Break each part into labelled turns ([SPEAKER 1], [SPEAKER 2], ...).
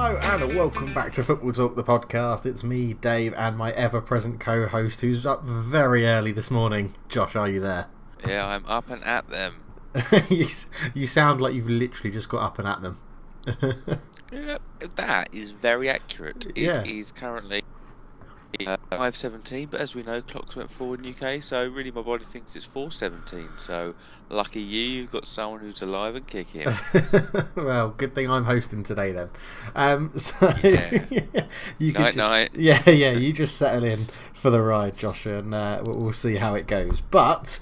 [SPEAKER 1] Hello and welcome back to Football Talk, the podcast. It's me, Dave, and my ever-present co-host who's up very early this morning. Josh, are you there?
[SPEAKER 2] Yeah, I'm up and at them.
[SPEAKER 1] You sound like you've literally just got up and at them.
[SPEAKER 2] Yeah, that is very accurate. It is currently 5:17, but as we know, clocks went forward in UK, so really my body thinks it's 4:17. So lucky you've got someone who's alive and kicking.
[SPEAKER 1] Well, good thing I'm hosting today then. You
[SPEAKER 2] night.
[SPEAKER 1] Yeah, you just settle in for the ride, Josh, and we'll see how it goes. But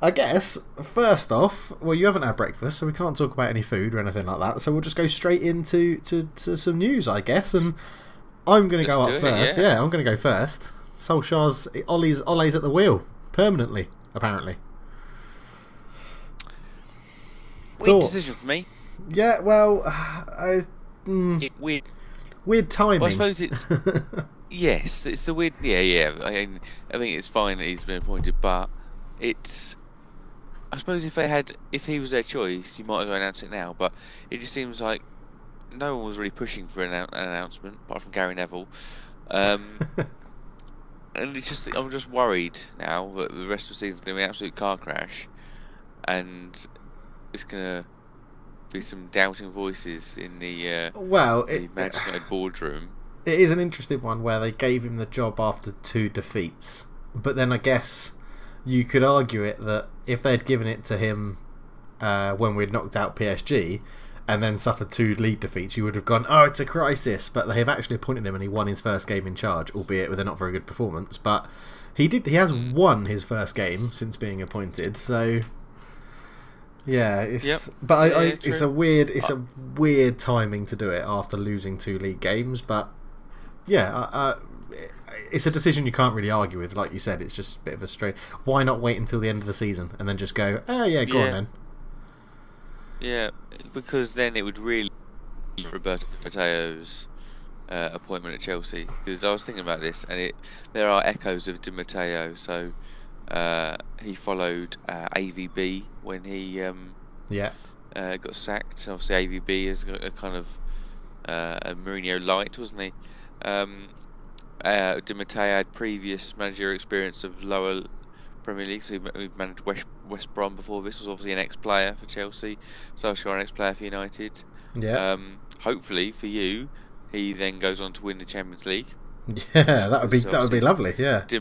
[SPEAKER 1] I guess, first off, well, you haven't had breakfast, so we can't talk about any food or anything like that. So we'll just go straight into to some news, I guess. And I'm going to go up first. Yeah, I'm going to go first. Solskjaer's Ole'S at the wheel, permanently, apparently.
[SPEAKER 2] Weird decision for me.
[SPEAKER 1] Yeah, well, weird timing.
[SPEAKER 2] Well, I suppose it's... Yes, it's the weird... Yeah. I think it's fine that he's been appointed, but it's... I suppose if he was their choice, you might as well announce it now. But it just seems like no one was really pushing for an announcement, apart from Gary Neville. And I'm just worried now that the rest of the season's going to be an absolute car crash, and it's going to be some doubting voices in the Manchester United boardroom.
[SPEAKER 1] It is an interesting one where they gave him the job after 2 defeats, but then I guess you could argue it that if they'd given it to him when we'd knocked out PSG and then suffered 2 league defeats, you would have gone, oh, it's a crisis. But they have actually appointed him and he won his first game in charge, albeit with a not very good performance. But he has won his first game since being appointed. So yeah, it's it's a weird timing to do it after losing 2 league games. But yeah, it's a decision you can't really argue with. Like you said, it's just a bit of a strange. Why not wait until the end of the season and then just go, oh yeah, go on then.
[SPEAKER 2] Yeah, because then it would really be Roberto Di Matteo's appointment at Chelsea. Because I was thinking about this, and there are echoes of Di Matteo. So he followed AVB when he got sacked. And obviously, AVB is a kind of a Mourinho light, wasn't he? Di Matteo had previous managerial experience of lower Premier League, so he managed West Brom before this. Was obviously an ex-player for Chelsea, Solskjaer an ex-player for United.
[SPEAKER 1] Yeah.
[SPEAKER 2] Hopefully for you, he then goes on to win the Champions League.
[SPEAKER 1] Yeah, that would be lovely. Yeah.
[SPEAKER 2] Di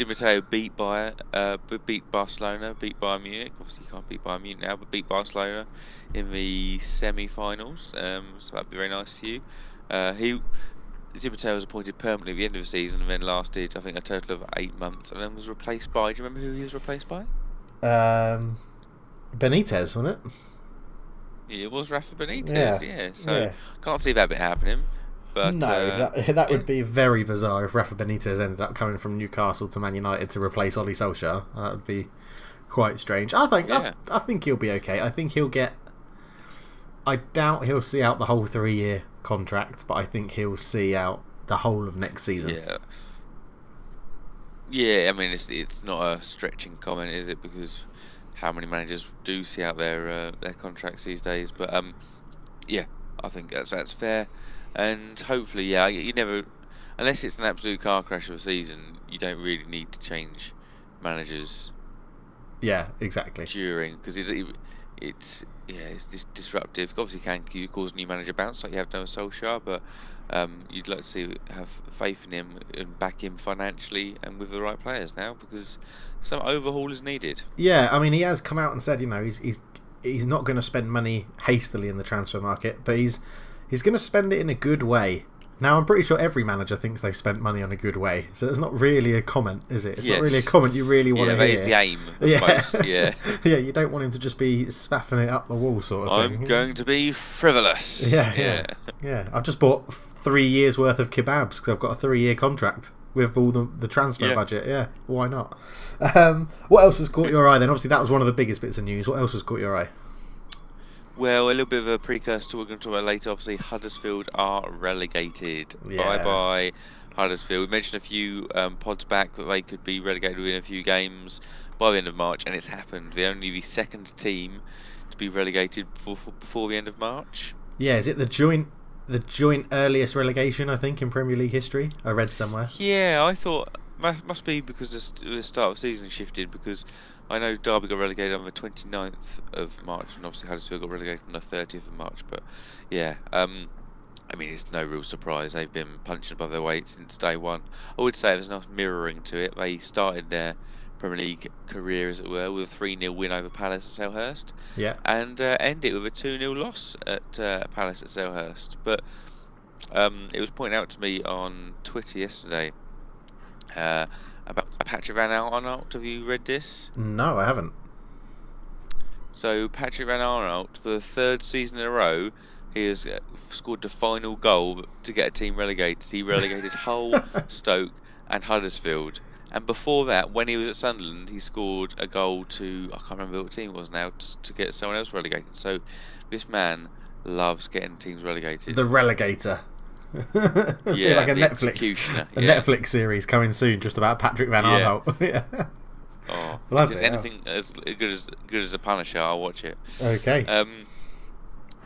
[SPEAKER 2] Matteo beat Barcelona, beat Bayern Munich. Obviously, you can't beat Bayern Munich now, but beat Barcelona in the semi-finals. So that'd be very nice for you. Di Matteo was appointed permanently at the end of the season and then lasted, I think, a total of 8 months, and then was replaced by... Do you remember who he was replaced by?
[SPEAKER 1] Benitez, wasn't it?
[SPEAKER 2] Yeah, it was Rafa Benitez, yeah. So, can't see that bit happening. But
[SPEAKER 1] no, that would be very bizarre if Rafa Benitez ended up coming from Newcastle to Man United to replace Ole Solskjaer. That would be quite strange. I think he'll be okay. I think he'll get... I doubt he'll see out the whole 3-year contract, but I think he'll see out the whole of next season.
[SPEAKER 2] Yeah, I mean, it's not a stretching comment, is it? Because how many managers do see out their contracts these days? But yeah, I think that's fair. And hopefully, you never, unless it's an absolute car crash of a season, you don't really need to change managers.
[SPEAKER 1] Yeah, exactly.
[SPEAKER 2] During, because it's disruptive. Obviously, can cause a new manager bounce like you have done with Solskjaer, but you'd like to have faith in him and back him financially and with the right players now, because some overhaul is needed.
[SPEAKER 1] Yeah, I mean, he has come out and said, he's not going to spend money hastily in the transfer market, but he's going to spend it in a good way. Now, I'm pretty sure every manager thinks they've spent money on a good way, so it's not really a comment, is it? It's not really a comment you really want to hear.
[SPEAKER 2] Yeah, that is the aim of most, yeah.
[SPEAKER 1] Yeah, you don't want him to just be spaffing it up the wall sort of thing.
[SPEAKER 2] I'm going to be frivolous.
[SPEAKER 1] Yeah. I've just bought 3 years worth of kebabs because I've got a 3-year contract with all the transfer budget. Yeah, why not? What else has caught your eye then? Obviously, that was one of the biggest bits of news. What else has caught your eye?
[SPEAKER 2] Well, a little bit of a precursor to what we're going to talk about later. Obviously, Huddersfield are relegated.
[SPEAKER 1] Yeah.
[SPEAKER 2] Bye-bye, Huddersfield. We mentioned a few pods back that they could be relegated within a few games by the end of March, and it's happened. They're only the second team to be relegated before the end of March.
[SPEAKER 1] Yeah, is it the joint the joint earliest relegation, I think, in Premier League history. I read somewhere.
[SPEAKER 2] Yeah, I thought must be because the start of the season shifted, because I know Derby got relegated on the 29th of March, and obviously Huddersfield got relegated on the 30th of March. But yeah, I mean, it's no real surprise. They've been punching above their weight since day one. I would say there's a nice mirroring to it. They started their Premier League career, as it were, with a 3-0 win over Palace at Selhurst.
[SPEAKER 1] Yeah.
[SPEAKER 2] And ended with a 2-0 loss at Palace at Selhurst. But it was pointed out to me on Twitter yesterday about Patrick Van Aanholt. Have you read this?
[SPEAKER 1] No, I haven't.
[SPEAKER 2] So Patrick Van Aanholt, for the third season in a row, he has scored the final goal to get a team relegated. He relegated Hull, Stoke and Huddersfield. And before that, when he was at Sunderland, he scored a goal to, I can't remember what team it was now, to get someone else relegated. So this man loves getting teams relegated.
[SPEAKER 1] The Relegator.
[SPEAKER 2] Yeah,
[SPEAKER 1] like a
[SPEAKER 2] the
[SPEAKER 1] Netflix,
[SPEAKER 2] executioner.
[SPEAKER 1] Netflix series coming soon, just about Patrick Van Aanholt. Yeah.
[SPEAKER 2] Oh,
[SPEAKER 1] Love
[SPEAKER 2] if
[SPEAKER 1] it,
[SPEAKER 2] there's anything as good as a Punisher, I'll watch it.
[SPEAKER 1] Okay.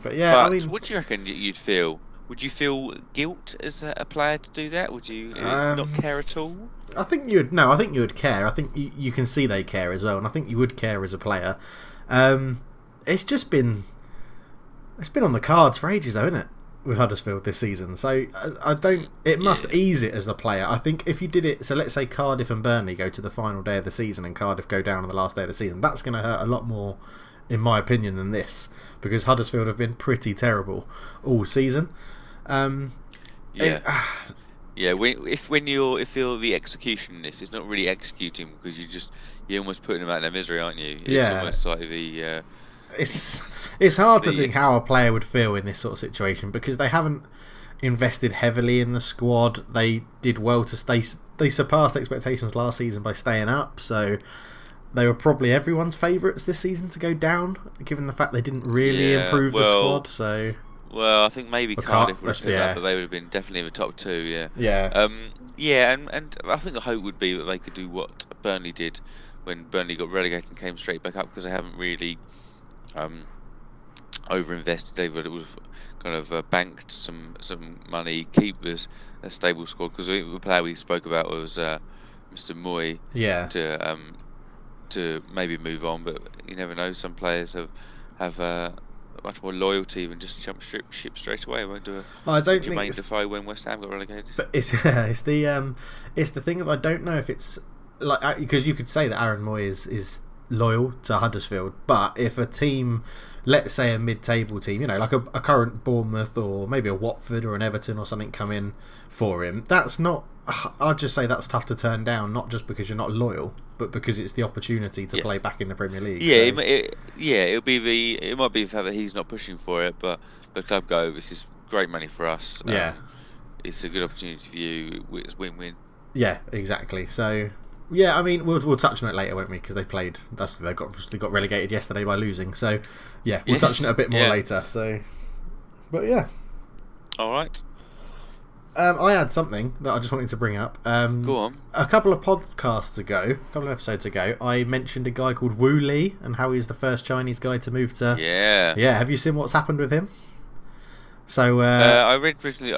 [SPEAKER 2] But
[SPEAKER 1] yeah, I mean,
[SPEAKER 2] what do you reckon you'd feel? Would you feel guilt as a player to do that? Would you not care at all?
[SPEAKER 1] I think you would. No, I think you would care. I think you can see they care as well, and I think you would care as a player. It's been on the cards for ages, though, isn't it, with Huddersfield this season? So I don't. It must ease it as a player. I think if you did it, so let's say Cardiff and Burnley go to the final day of the season, and Cardiff go down on the last day of the season, that's going to hurt a lot more, in my opinion, than this, because Huddersfield have been pretty terrible all season. When you're the executionist, it's not really executing, because you're almost putting them out of their misery, aren't you? It's almost like the. It's hard to think how a player would feel in this sort of situation, because they haven't invested heavily in the squad. They did well to stay. They surpassed expectations last season by staying up, so they were probably everyone's favourites this season to go down, given the fact they didn't really improve the squad. So.
[SPEAKER 2] Well, I think maybe Cardiff would have picked up, but they would have been definitely in the top two. Yeah.
[SPEAKER 1] Yeah.
[SPEAKER 2] And I think the hope would be that they could do what Burnley did when Burnley got relegated and came straight back up, because they haven't really over-invested. They've kind of banked some money, keep a stable squad, because the player we spoke about was Mr. Moy.
[SPEAKER 1] Yeah.
[SPEAKER 2] To maybe move on, but you never know. Some players have much more loyalty than just jump ship straight away. I won't do
[SPEAKER 1] I don't
[SPEAKER 2] Jermaine
[SPEAKER 1] think
[SPEAKER 2] Defoe when West Ham got relegated.
[SPEAKER 1] But it's the thing of, I don't know if it's like, because you could say that Aaron Moy is loyal to Huddersfield, but if a team, let's say a mid-table team, like a current Bournemouth or maybe a Watford or an Everton or something, come in for him, that's not. I'd just say that's tough to turn down, not just because you're not loyal, but because it's the opportunity to play back in the Premier League.
[SPEAKER 2] Yeah, so. It might be the fact that he's not pushing for it, but the club go, this is great money for us. It's a good opportunity for you. It's win-win.
[SPEAKER 1] Yeah, exactly. So. Yeah, I mean, we'll touch on it later, won't we? Because they got relegated yesterday by losing. So, yeah, we'll touch on it a bit more later. So, but yeah.
[SPEAKER 2] All right.
[SPEAKER 1] I had something that I just wanted to bring up.
[SPEAKER 2] Go on.
[SPEAKER 1] A couple of episodes ago, I mentioned a guy called Wu Li and how he was the first Chinese guy to move to.
[SPEAKER 2] Yeah.
[SPEAKER 1] Yeah. Have you seen what's happened with him? So
[SPEAKER 2] I read briefly.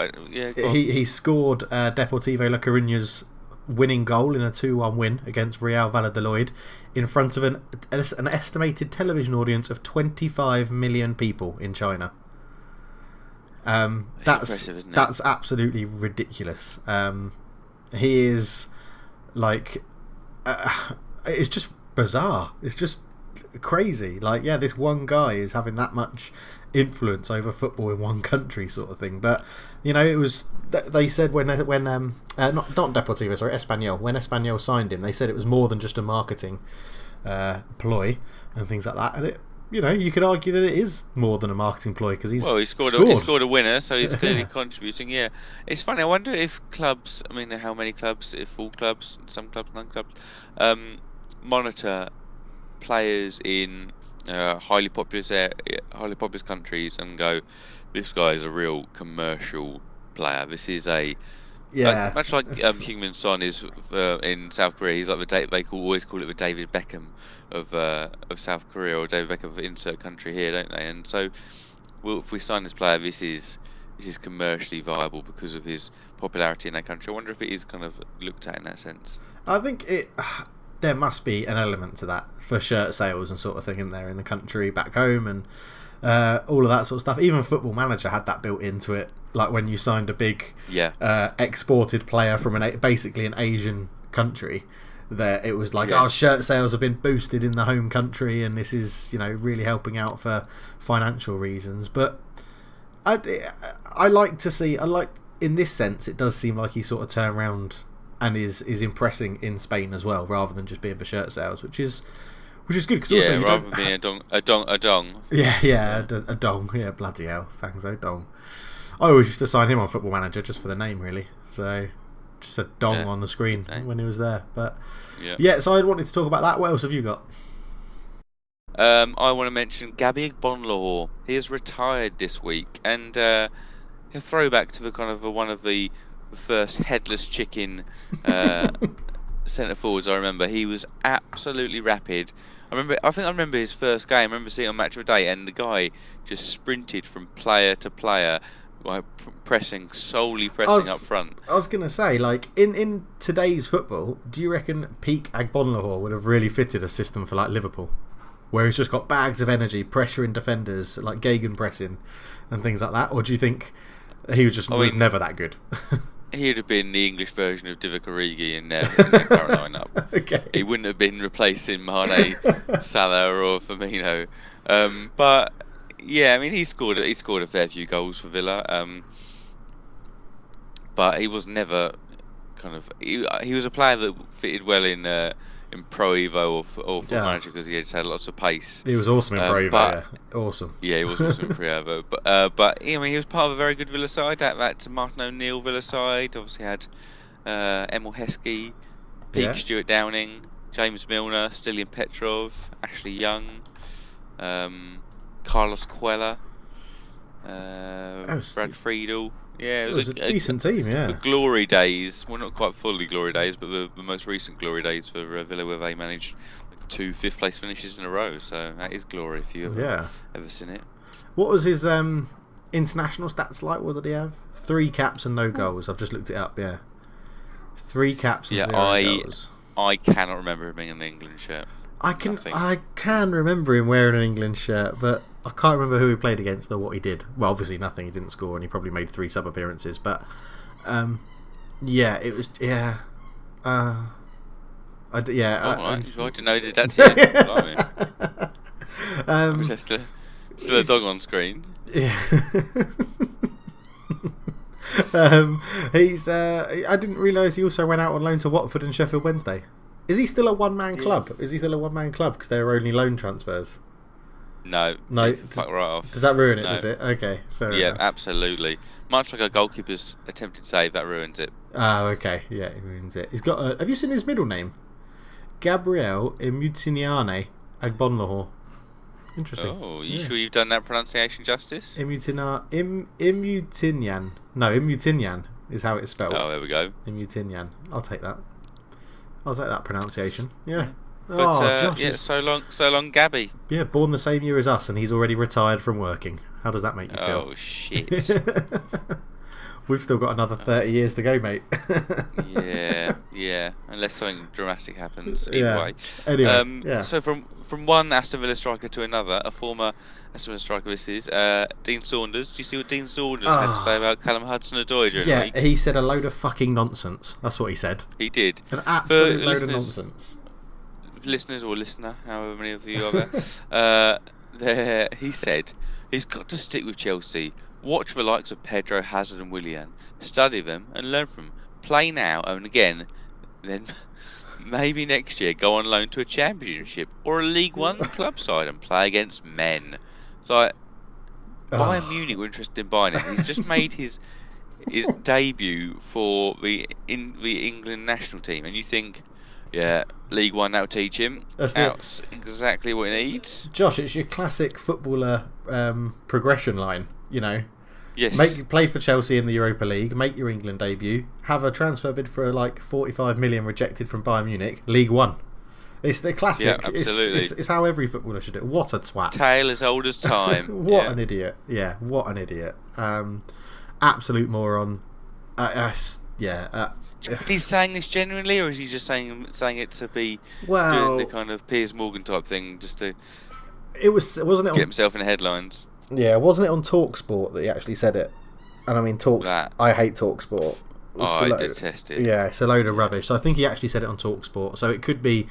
[SPEAKER 1] He scored Deportivo La Coruña's winning goal in a 2-1 win against Real Valladolid in front of an estimated television audience of 25 million people in China. That's impressive, isn't it? That's absolutely ridiculous. He is like, it's just bizarre. It's just crazy. Like, this one guy is having that much influence over football in one country, sort of thing. But it was. They said when not Deportivo, sorry, Espanyol. When Espanyol signed him, they said it was more than just a marketing ploy and things like that. And it, you could argue that it is more than a marketing ploy, because he
[SPEAKER 2] scored a winner, so he's clearly contributing. Yeah, it's funny. I wonder if clubs, I mean, how many clubs, if all clubs, some clubs, none clubs, monitor players in highly populous countries and go, this guy is a real commercial player. This is much like Heung-min Son is in South Korea. He's like they always call it the David Beckham of South Korea, or David Beckham of insert country here, don't they? And so, if we sign this player, this is is this commercially viable because of his popularity in that country? I wonder if it is kind of looked at in that sense.
[SPEAKER 1] I think there must be an element to that for shirt sales and sort of thing in there in the country back home, and all of that sort of stuff. Even Football Manager had that built into it, like when you signed a big exported player from basically an Asian country. There, it was like, shirt sales have been boosted in the home country, and this is really helping out for financial reasons. But I like to see, in this sense, it does seem like he sort of turned around and is impressing in Spain as well, rather than just being for shirt sales, which is good. Cause also
[SPEAKER 2] rather than being a dong.
[SPEAKER 1] A dong. Yeah, bloody hell, Fangzo dong. I always used to sign him on Football Manager just for the name, really. So just a dong on the screen when he was there. But so I wanted to talk about that. What else have you got?
[SPEAKER 2] I want to mention Gabby Bonlahor. He has retired this week, and a throwback to the kind of one of the first headless chicken centre forwards. I remember he was absolutely rapid. I think I remember his first game. I remember seeing it on Match of the Day, and the guy just sprinted from player to player, like solely pressing up front.
[SPEAKER 1] I was gonna say, like in today's football, do you reckon peak Agbonlahor would have really fitted a system for like Liverpool, where he's just got bags of energy, pressuring defenders, like Gagan pressing and things like that? Or do you think he was never that good?
[SPEAKER 2] He would have been the English version of Divock Origi in their current lineup.
[SPEAKER 1] Okay.
[SPEAKER 2] He wouldn't have been replacing Mane, Salah, or Firmino. But yeah, I mean, he scored a fair few goals for Villa. But he was never kind of. He was a player that fitted well in Pro Evo or Football Manager, because he just had lots of pace.
[SPEAKER 1] He was awesome in Pro Evo. Awesome.
[SPEAKER 2] Yeah, he was awesome in Pro Evo. But I mean, he was part of a very good Villa side. That Martin O'Neill Villa side obviously had Emil Heskey, Peake Stuart Downing, James Milner, Stilian Petrov, Ashley Young, Carlos Cuella, Brad Friedel. Yeah, it was
[SPEAKER 1] a decent team,
[SPEAKER 2] The glory days, well, not quite fully glory days, but the most recent glory days for Villa, where they managed 2 fifth-place finishes in a row. So that is glory if you've ever seen it.
[SPEAKER 1] What was his international stats like? What did he have? 3 caps and no goals. I've just looked it up, 3 caps and 0 goals.
[SPEAKER 2] I cannot remember him being in an England shirt.
[SPEAKER 1] I can remember him wearing an England shirt, but I can't remember who he played against or what he did. Well, obviously nothing. He didn't score, and he probably made 3 sub appearances. But it was I
[SPEAKER 2] didn't know he did that to you. I was just still a dog on screen.
[SPEAKER 1] Yeah. I didn't realise he also went out on loan to Watford and Sheffield Wednesday. Is he still a one-man club? Is he still a one-man club because they were only loan transfers?
[SPEAKER 2] No. Fuck right off.
[SPEAKER 1] Does that ruin it? Does it? Okay, fair enough.
[SPEAKER 2] Yeah, absolutely. Much like a goalkeeper's attempted save, that ruins it.
[SPEAKER 1] Oh, okay. Yeah, it ruins it. He's got. Have you seen his middle name? Gabriel Imutiniane Agbonlahor. Interesting.
[SPEAKER 2] Oh, you sure you've done that pronunciation justice?
[SPEAKER 1] Imutinian. No, Imutinian is how it's spelled.
[SPEAKER 2] Oh, there we go.
[SPEAKER 1] Imutinian. I'll take that. I'll take that pronunciation. Yeah.
[SPEAKER 2] But so long, Gabby.
[SPEAKER 1] Yeah, born the same year as us, and he's already retired from working. How does that make you feel?
[SPEAKER 2] Oh shit.
[SPEAKER 1] We've still got another 30 years to go, mate.
[SPEAKER 2] yeah. Unless something dramatic happens. Either way.
[SPEAKER 1] Anyway,
[SPEAKER 2] So from one Aston Villa striker to another, a former Aston Villa striker this is, Dean Saunders. Do you see what Dean Saunders had to say about Callum Hudson-Odoi during the week?
[SPEAKER 1] He said a load of fucking nonsense. That's what he said.
[SPEAKER 2] He did.
[SPEAKER 1] An absolute load of nonsense.
[SPEAKER 2] Listeners or listener, however many of you are there, he said he's got to stick with Chelsea. Watch the likes of Pedro, Hazard and Willian. Study them and learn from them. Play now and again, then maybe next year go on loan to a Championship or a League One club side and play against men. So Bayern Munich were interested in buying him. He's just made his debut for the England national team, and you think, League One, that'll teach him. That's exactly what he needs.
[SPEAKER 1] Josh, it's your classic footballer progression line,
[SPEAKER 2] Yes.
[SPEAKER 1] Play for Chelsea in the Europa League, make your England debut, have a transfer bid for like 45 million rejected from Bayern Munich, League One. It's the classic.
[SPEAKER 2] Yeah, absolutely.
[SPEAKER 1] It's how every footballer should do it. What a twat.
[SPEAKER 2] Tale as old as time.
[SPEAKER 1] What an idiot. Yeah, what an idiot. absolute moron.
[SPEAKER 2] He's saying this genuinely, or is he just saying it to be
[SPEAKER 1] Well,
[SPEAKER 2] doing the kind of Piers Morgan type thing, just to
[SPEAKER 1] wasn't it
[SPEAKER 2] get himself in the headlines?
[SPEAKER 1] Yeah, wasn't it on TalkSport that he actually said it? And I mean, I hate TalkSport.
[SPEAKER 2] I detest it.
[SPEAKER 1] Yeah, it's a load of rubbish. So I think he actually said it on TalkSport. So it could be,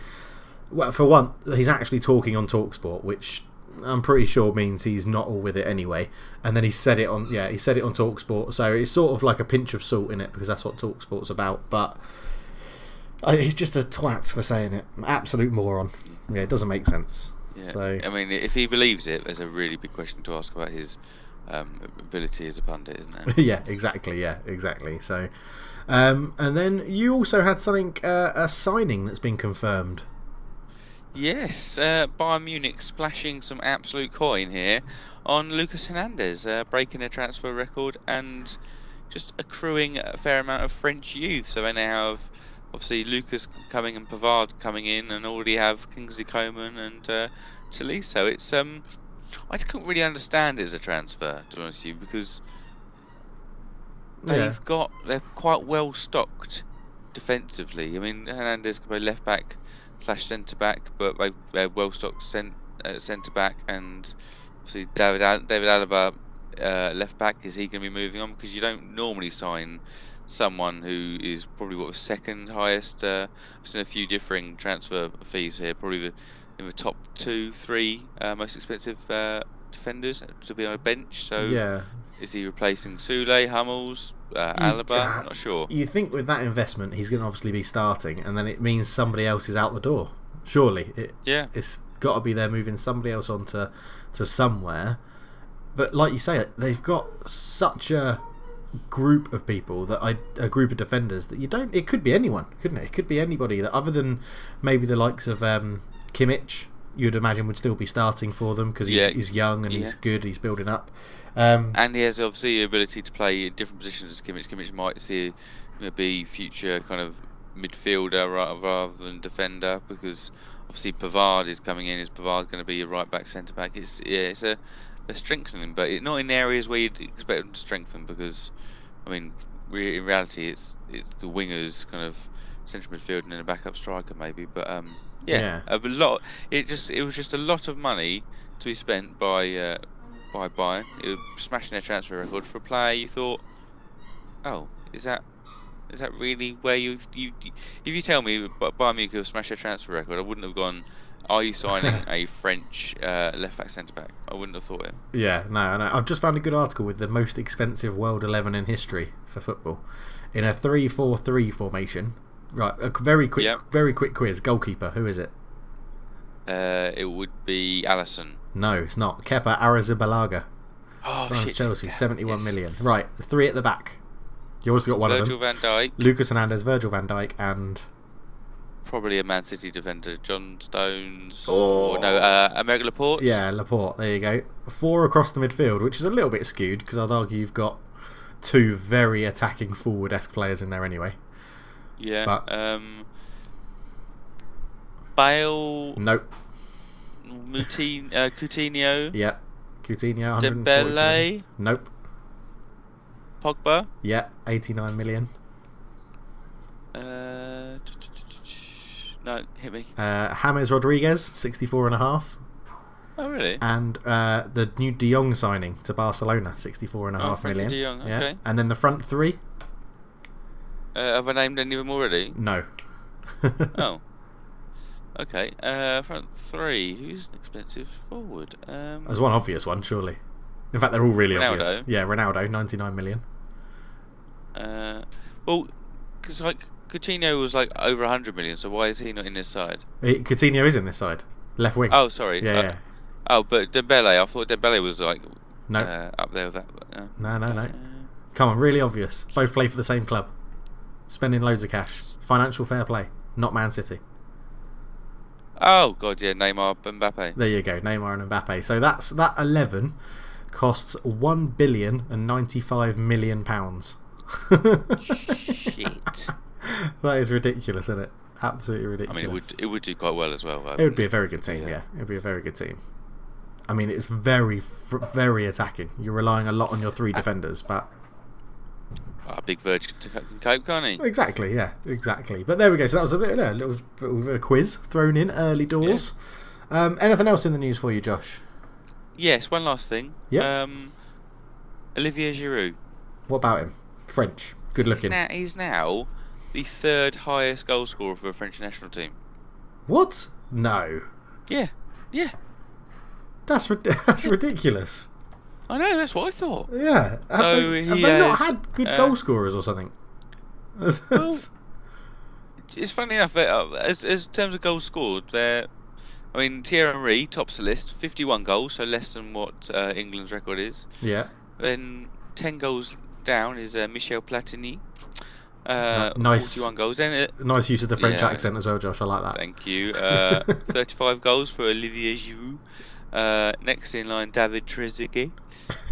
[SPEAKER 1] well, for one, he's actually talking on TalkSport, which I'm pretty sure means he's not all with it anyway. And then he said it on TalkSport. So it's sort of like a pinch of salt in it, because that's what TalkSport's about. But he's just a twat for saying it. Absolute moron. Yeah, it doesn't make sense.
[SPEAKER 2] Yeah.
[SPEAKER 1] So
[SPEAKER 2] I mean, if he believes it, there's a really big question to ask about his ability as a pundit, isn't there?
[SPEAKER 1] Yeah, exactly. So, and then you also had something, a signing that's been confirmed.
[SPEAKER 2] Yes, Bayern Munich splashing some absolute coin here on Lucas Hernandez, breaking a transfer record and just accruing a fair amount of French youth. So they now have, obviously, Lucas coming and Pavard coming in, and already have Kingsley Coman and Tolisso. It's I just couldn't really understand it as a transfer, to be honest with you, because they're quite well stocked defensively. I mean, Hernandez can play left back / centre back, but they're well stocked centre back, and obviously David Alaba left back. Is he going to be moving on? Because you don't normally sign someone who is probably the second highest. I've seen a few differing transfer fees here, probably in the top 2-3 most expensive defenders to be on a bench. So
[SPEAKER 1] yeah.
[SPEAKER 2] Is he replacing Soule, Hummels, Alaba? I'm not sure.
[SPEAKER 1] You think with that investment he's going to obviously be starting, and then it means somebody else is out the door. Surely it's got to be they're moving somebody else on to somewhere. But like you say, they've got such a group of people a group of defenders that you don't. It could be anyone, couldn't it? It could be anybody that, other than maybe the likes of Kimmich, you'd imagine would still be starting for them, because he's young and he's good. He's building up,
[SPEAKER 2] and he has obviously the ability to play in different positions as Kimmich. Kimmich might be future kind of midfielder rather than defender, because obviously Pavard is coming in. Is Pavard going to be a right back, centre back? They're strengthening, but not in areas where you'd expect them to strengthen, because I mean, in reality, it's the wingers, kind of central midfield, and then a backup striker maybe. But a lot. It was just a lot of money to be spent by Bayern. It was smashing their transfer record for a player. You thought, oh, is that really where if you tell me Bayern Munich have smashed their transfer record, I wouldn't have gone, are you signing a French left back, centre back? I wouldn't have thought it.
[SPEAKER 1] Yeah, no. I've just found a good article with the most expensive World 11 in history for football, in a 3-4-3 formation. Right, a very quick quiz. Goalkeeper, who is it?
[SPEAKER 2] It would be Alisson.
[SPEAKER 1] No, it's not. Kepa Arrizabalaga.
[SPEAKER 2] Oh shit!
[SPEAKER 1] Chelsea, 71 million. Right, 3 at the back. You also got one
[SPEAKER 2] Virgil
[SPEAKER 1] of them.
[SPEAKER 2] Van Dijk.
[SPEAKER 1] Lucas Hernandez, Virgil van Dijk, and
[SPEAKER 2] probably a Man City defender, John Stones.
[SPEAKER 1] Oh.
[SPEAKER 2] Or no, American Laporte.
[SPEAKER 1] Yeah, Laporte. There you go. 4 across the midfield, which is a little bit skewed, because I'd argue you've got 2 very attacking forward-esque players in there anyway.
[SPEAKER 2] Yeah.
[SPEAKER 1] But
[SPEAKER 2] Bale.
[SPEAKER 1] Nope.
[SPEAKER 2] Coutinho.
[SPEAKER 1] Yeah. Coutinho.
[SPEAKER 2] Dembele.
[SPEAKER 1] Nope.
[SPEAKER 2] Pogba.
[SPEAKER 1] Yeah. 89 million.
[SPEAKER 2] No, hit me.
[SPEAKER 1] James Rodriguez, 64.5.
[SPEAKER 2] Oh really?
[SPEAKER 1] And the new De Jong signing to Barcelona, 64.5 million.
[SPEAKER 2] De Jong, okay.
[SPEAKER 1] Yeah. And then the front 3.
[SPEAKER 2] Have I named any of them already?
[SPEAKER 1] No.
[SPEAKER 2] Oh. Okay. Front 3. Who's an expensive forward?
[SPEAKER 1] There's one obvious one, surely. In fact, they're all really
[SPEAKER 2] Ronaldo.
[SPEAKER 1] obvious. Yeah, Ronaldo, 99 million.
[SPEAKER 2] Well, because Coutinho was over 100 million, so why is he not in this side?
[SPEAKER 1] Coutinho is in this side. Left wing.
[SPEAKER 2] Oh, sorry.
[SPEAKER 1] Yeah.
[SPEAKER 2] Oh, but Dembele. I thought Dembele was
[SPEAKER 1] no.
[SPEAKER 2] Up there with that. But,
[SPEAKER 1] No. Come on, really obvious. Both play for the same club. Spending loads of cash. Financial fair play. Not Man City.
[SPEAKER 2] Oh god, yeah, Neymar, Mbappe.
[SPEAKER 1] There you go, Neymar and Mbappe. So that 11 costs £1,095,000,000.
[SPEAKER 2] Shit.
[SPEAKER 1] That is ridiculous, isn't it? Absolutely ridiculous.
[SPEAKER 2] I mean, it would do quite well as well.
[SPEAKER 1] It would be a very good team. Yeah, it would be a very good team. I mean, it's very, very attacking. You're relying a lot on your 3 defenders, but
[SPEAKER 2] A big virgin can cope, can't he?
[SPEAKER 1] Exactly, yeah, exactly. But there we go. So that was a little bit of a quiz thrown in early doors. Yeah. Anything else in the news for you, Josh?
[SPEAKER 2] Yes, one last thing.
[SPEAKER 1] Yeah.
[SPEAKER 2] Olivier Giroud.
[SPEAKER 1] What about him? French. Good looking.
[SPEAKER 2] He's now the 3rd highest goal scorer for a French national team.
[SPEAKER 1] What? No.
[SPEAKER 2] Yeah.
[SPEAKER 1] That's ridiculous.
[SPEAKER 2] I know, that's what I thought.
[SPEAKER 1] Yeah.
[SPEAKER 2] So
[SPEAKER 1] have they not had good goal scorers or something?
[SPEAKER 2] Well, it's funny enough, as in terms of goals scored, Thierry Henry tops the list, 51 goals, so less than what England's record is.
[SPEAKER 1] Yeah.
[SPEAKER 2] Then 10 goals down is Michel Platini.
[SPEAKER 1] Nice.
[SPEAKER 2] 41 goals. Then,
[SPEAKER 1] nice use of the French accent as well, Josh. I like that.
[SPEAKER 2] Thank you. 35 goals for Olivier Giroud. Next in line, David Trezeguet,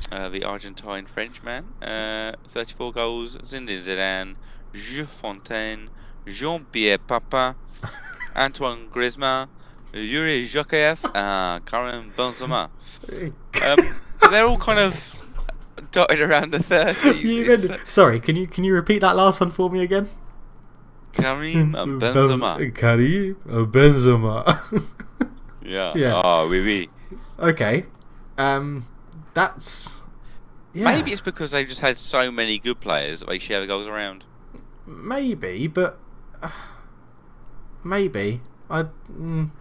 [SPEAKER 2] the Argentine Frenchman. 34 goals. Zinedine Zidane, Jules Fontaine, Jean-Pierre Papin, Antoine Griezmann, Yuri Jokaev, Karim Benzema. They're all kind of dotted around the 30s.
[SPEAKER 1] Sorry, can you repeat that last one for me again?
[SPEAKER 2] Karim Benzema.
[SPEAKER 1] Karim Benzema.
[SPEAKER 2] Yeah. Oh, oui.
[SPEAKER 1] Okay. That's... Yeah.
[SPEAKER 2] Maybe it's because they've just had so many good players that they share the goals around.
[SPEAKER 1] Maybe, but... maybe. I'm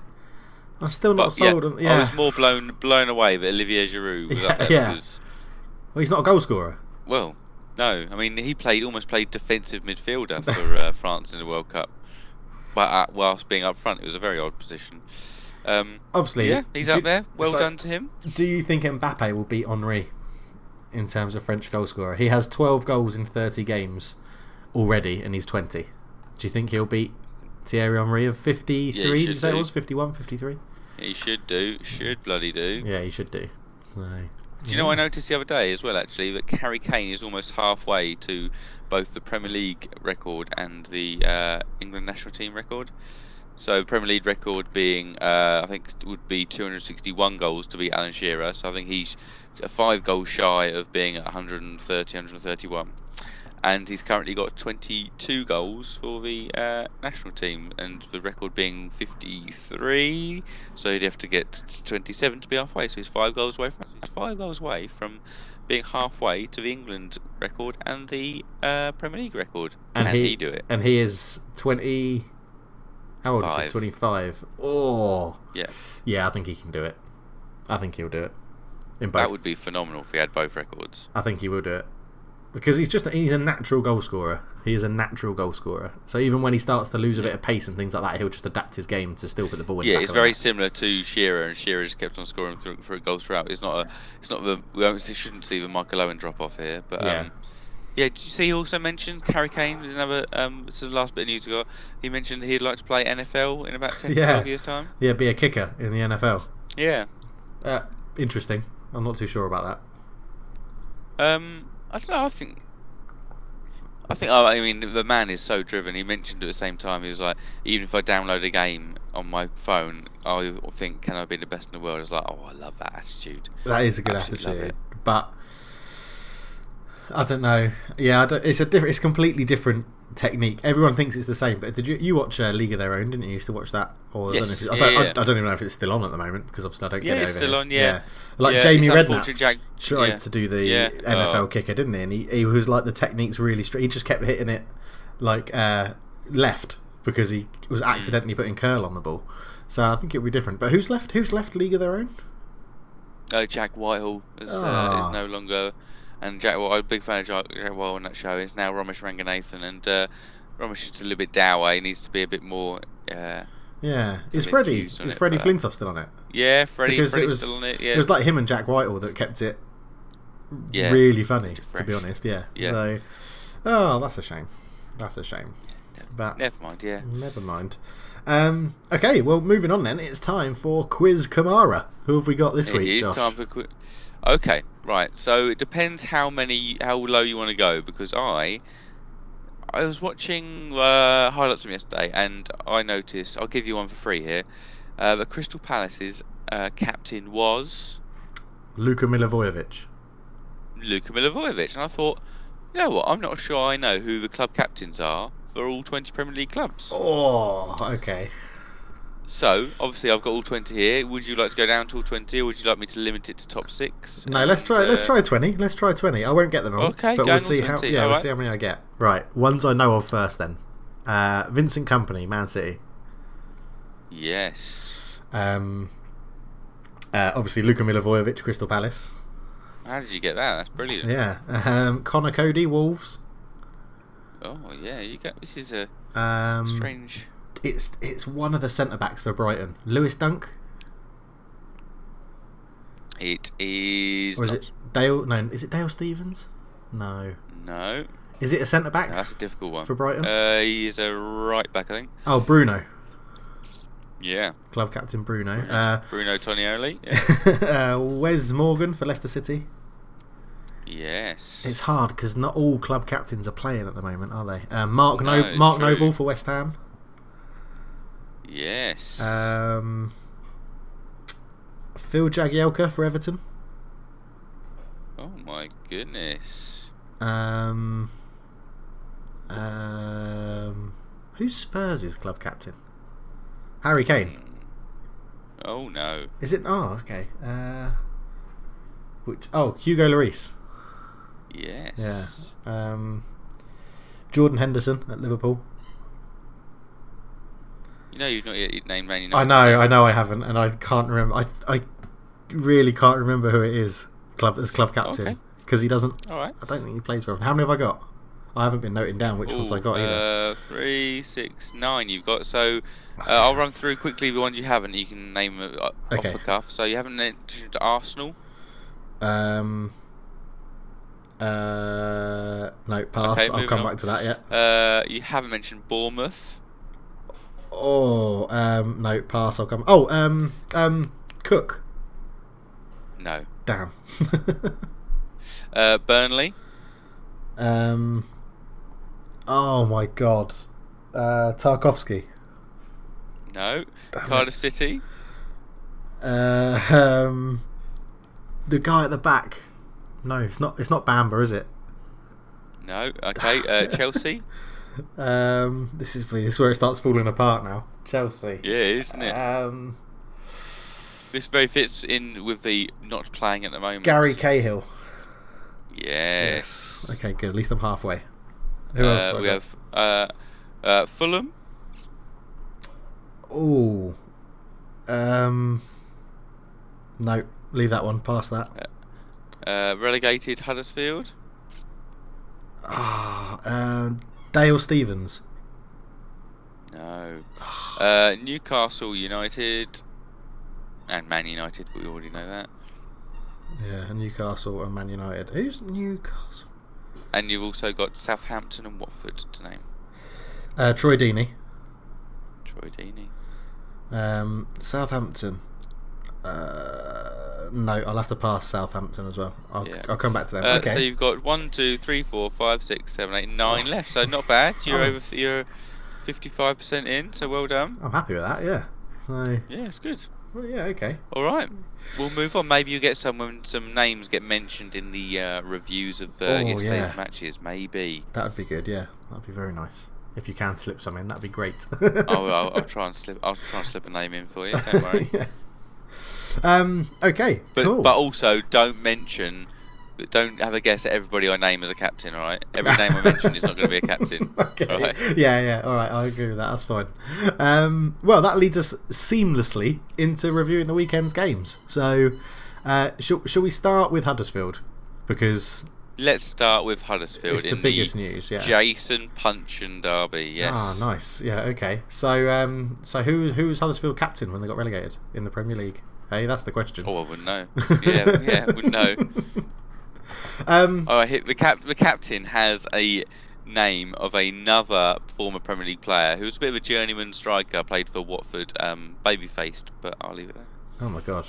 [SPEAKER 1] still not sold on... Yeah.
[SPEAKER 2] I was more blown away that Olivier Giroud was up there because...
[SPEAKER 1] Well, he's not a goal scorer.
[SPEAKER 2] Well, no. I mean, he almost played defensive midfielder for France in the World Cup. But whilst being up front, it was a very odd position.
[SPEAKER 1] Obviously,
[SPEAKER 2] he's up there. Well done to him.
[SPEAKER 1] Do you think Mbappe will beat Henry in terms of French goal scorer? He has 12 goals in 30 games already, and he's 20. Do you think he'll beat Thierry Henry of 53? Did you say it was 51, 53?
[SPEAKER 2] He should do. Should bloody do.
[SPEAKER 1] Yeah, he should do.
[SPEAKER 2] Do you know what I noticed the other day as well, actually, that Harry Kane is almost halfway to both the Premier League record and the England national team record? So Premier League record being, I think, would be 261 goals to beat Alan Shearer. So I think he's 5 goals shy of being at 130, 131. And he's currently got 22 goals for the national team, and the record being 53. So he'd have to get 27 to be halfway. So he's 5 goals away from. He's 5 goals away from being halfway to the England record and the Premier League record. Can he do it?
[SPEAKER 1] And he is 20. How old is he? 25. Oh.
[SPEAKER 2] Yeah.
[SPEAKER 1] Yeah, I think he can do it. I think he'll do it. In both.
[SPEAKER 2] That would be phenomenal if he had both records.
[SPEAKER 1] I think he will do it. Because he's a natural goal scorer. He is a natural goal scorer. So even when he starts to lose a bit of pace and things like that, he'll just adapt his game to still put the ball in.
[SPEAKER 2] Yeah, it's very similar to Shearer, and Shearer just kept on scoring for goals throughout. It's not we shouldn't see the Michael Owen drop off here, but yeah. Did you see he also mentioned Harry Kane? Another this is the last bit of news ago. He mentioned he'd like to play NFL in about 10 to 12 years' time.
[SPEAKER 1] Yeah, be a kicker in the NFL.
[SPEAKER 2] Yeah.
[SPEAKER 1] Interesting. I'm not too sure about
[SPEAKER 2] that. I don't know. I mean, the man is so driven. He mentioned at the same time, he was like, even if I download a game on my phone, I think, can I be the best in the world? It's like, oh, I love that attitude.
[SPEAKER 1] That is a good attitude. But I don't know. Yeah, it's completely different technique. Everyone thinks it's the same. But did you watch League of Their Own? Didn't you used to watch that? Or
[SPEAKER 2] yes.
[SPEAKER 1] I don't even know if it's still on at the moment because obviously I don't get it over
[SPEAKER 2] it's still
[SPEAKER 1] here.
[SPEAKER 2] on. Yeah.
[SPEAKER 1] Like Jamie Redknapp tried to do the NFL kicker, didn't he? And he was like, the technique's really straight. He just kept hitting it like left because he was accidentally putting curl on the ball. So I think it'll be different. But who's left League of Their Own?
[SPEAKER 2] Jack Whitehall is no longer. And I'm a big fan of Jack Whitehall on that show. It's now Ramesh Ranganathan, and Ramesh is a little bit dour. He needs to be a bit more.
[SPEAKER 1] Is Freddie Flintoff still on it?
[SPEAKER 2] Yeah, Freddie's still on it. Yeah,
[SPEAKER 1] it was like him and Jack Whitehall that kept it. Really funny, to be honest. Yeah. So, that's a shame. But
[SPEAKER 2] never mind. Yeah.
[SPEAKER 1] Never mind. Okay, well, moving on then. It's time for Quiz Kamara. Who have we got this week,
[SPEAKER 2] It is
[SPEAKER 1] Josh?
[SPEAKER 2] time for quiz. Okay, right. So it depends how low you want to go, because I was watching highlights from yesterday, and I noticed. I'll give you one for free here. The Crystal Palace's captain was
[SPEAKER 1] Luka Milivojevic.
[SPEAKER 2] And I thought, You know what? I'm not sure I know who the club captains are for all 20 Premier League clubs.
[SPEAKER 1] Oh, okay.
[SPEAKER 2] So, obviously, I've got all 20 here. Would you like to go down to all 20, or would you like me to limit it to top 6?
[SPEAKER 1] No, let's try 20. Let's try 20. I won't get them all.
[SPEAKER 2] Okay,
[SPEAKER 1] but we'll see how.
[SPEAKER 2] Yeah,
[SPEAKER 1] we'll see how many I get. Right, ones I know of first. Then, Vincent Kompany, Man City.
[SPEAKER 2] Yes.
[SPEAKER 1] Obviously, Luka Milivojevic, Crystal Palace.
[SPEAKER 2] How did you get that? That's brilliant.
[SPEAKER 1] Yeah. Connor Cody, Wolves.
[SPEAKER 2] Oh yeah, you got. This is a strange.
[SPEAKER 1] It's one of the centre backs for Brighton. Lewis Dunk.
[SPEAKER 2] It is.
[SPEAKER 1] Or is it Dale? No, is it Dale Stevens? No.
[SPEAKER 2] No.
[SPEAKER 1] Is it a centre back?
[SPEAKER 2] No, that's a difficult one
[SPEAKER 1] for Brighton.
[SPEAKER 2] He is a right back, I think.
[SPEAKER 1] Oh, Bruno.
[SPEAKER 2] Yeah.
[SPEAKER 1] Club captain Bruno.
[SPEAKER 2] Bruno Tonioli. Yeah.
[SPEAKER 1] Wes Morgan for Leicester City.
[SPEAKER 2] Yes.
[SPEAKER 1] It's hard because not all club captains are playing at the moment, are they? Mark Noble for West Ham.
[SPEAKER 2] Yes.
[SPEAKER 1] Phil Jagielka for Everton.
[SPEAKER 2] Oh my goodness.
[SPEAKER 1] Who's Spurs' club captain? Harry Kane.
[SPEAKER 2] Oh no.
[SPEAKER 1] Is it? Oh, okay. Hugo Lloris.
[SPEAKER 2] Yes.
[SPEAKER 1] Yeah. Jordan Henderson at Liverpool.
[SPEAKER 2] You know you've not yet named Man United.
[SPEAKER 1] I know I haven't, and I can't remember. I really can't remember who it is. Club captain, because he doesn't.
[SPEAKER 2] All right.
[SPEAKER 1] I don't think he plays for Everton. How many have I got? I haven't been noting down which ones I got either.
[SPEAKER 2] 3, 6, 9 you've got. So I'll run through quickly the ones you haven't. You can name off the cuff. So you haven't mentioned Arsenal.
[SPEAKER 1] No, pass.
[SPEAKER 2] Okay,
[SPEAKER 1] I'll come back to that.
[SPEAKER 2] Yeah. You haven't mentioned Bournemouth.
[SPEAKER 1] Oh, no, pass. I'll come. Cook.
[SPEAKER 2] No.
[SPEAKER 1] Damn.
[SPEAKER 2] Burnley.
[SPEAKER 1] Oh my God. Tarkovsky.
[SPEAKER 2] No. Cardiff City.
[SPEAKER 1] The guy at the back. No, it's not. It's not Bamba, is it?
[SPEAKER 2] No. Okay. Chelsea.
[SPEAKER 1] This is where it starts falling apart now. Chelsea.
[SPEAKER 2] Yeah, isn't it? This very fits in with the not playing at the moment.
[SPEAKER 1] Gary Cahill.
[SPEAKER 2] Yes.
[SPEAKER 1] Okay, good. At least I'm halfway. Who else?
[SPEAKER 2] We have Fulham.
[SPEAKER 1] Oh. No, leave that one. Pass that.
[SPEAKER 2] Relegated Huddersfield.
[SPEAKER 1] Dale Stevens.
[SPEAKER 2] No. Newcastle United. And Man United, but we already know that.
[SPEAKER 1] Yeah, Newcastle and Man United. Who's Newcastle?
[SPEAKER 2] And you've also got Southampton and Watford to name.
[SPEAKER 1] Troy Deeney.
[SPEAKER 2] Troy Deeney.
[SPEAKER 1] Southampton. No, I'll have to pass Southampton as well. I'll come back to them. Okay.
[SPEAKER 2] So you've got 1, 2, 3, 4, 5, 6, 7, 8, 9 left. So not bad. You're you're 55% in. So well done.
[SPEAKER 1] I'm happy with that. Yeah. So.
[SPEAKER 2] Yeah, it's good.
[SPEAKER 1] Well, yeah. Okay.
[SPEAKER 2] All right. We'll move on. Maybe you get some names get mentioned in the reviews of yesterday's matches. Maybe
[SPEAKER 1] that would be good. Yeah, that'd be very nice. If you can slip some in, that'd be great.
[SPEAKER 2] I'll try and slip a name in for you. Don't worry.
[SPEAKER 1] Yeah. Okay. Cool.
[SPEAKER 2] But also don't have a guess at everybody I name as a captain. All right. Every name I mention is not going to be a captain.
[SPEAKER 1] Okay.
[SPEAKER 2] All right?
[SPEAKER 1] Yeah. All right. I agree with that. That's fine. Well, that leads us seamlessly into reviewing the weekend's games. So, shall we start with Huddersfield? Because
[SPEAKER 2] let's start with Huddersfield.
[SPEAKER 1] It's the biggest news. Yeah.
[SPEAKER 2] Jason Puncheon derby. Yes.
[SPEAKER 1] Ah, nice. Yeah. Okay. So, who was Huddersfield captain when they got relegated in the Premier League? Hey, that's the question.
[SPEAKER 2] Oh, I wouldn't know. Yeah, wouldn't know. The captain has a name of another former Premier League player who was a bit of a journeyman striker, played for Watford, baby-faced, but I'll leave it there.
[SPEAKER 1] Oh my God.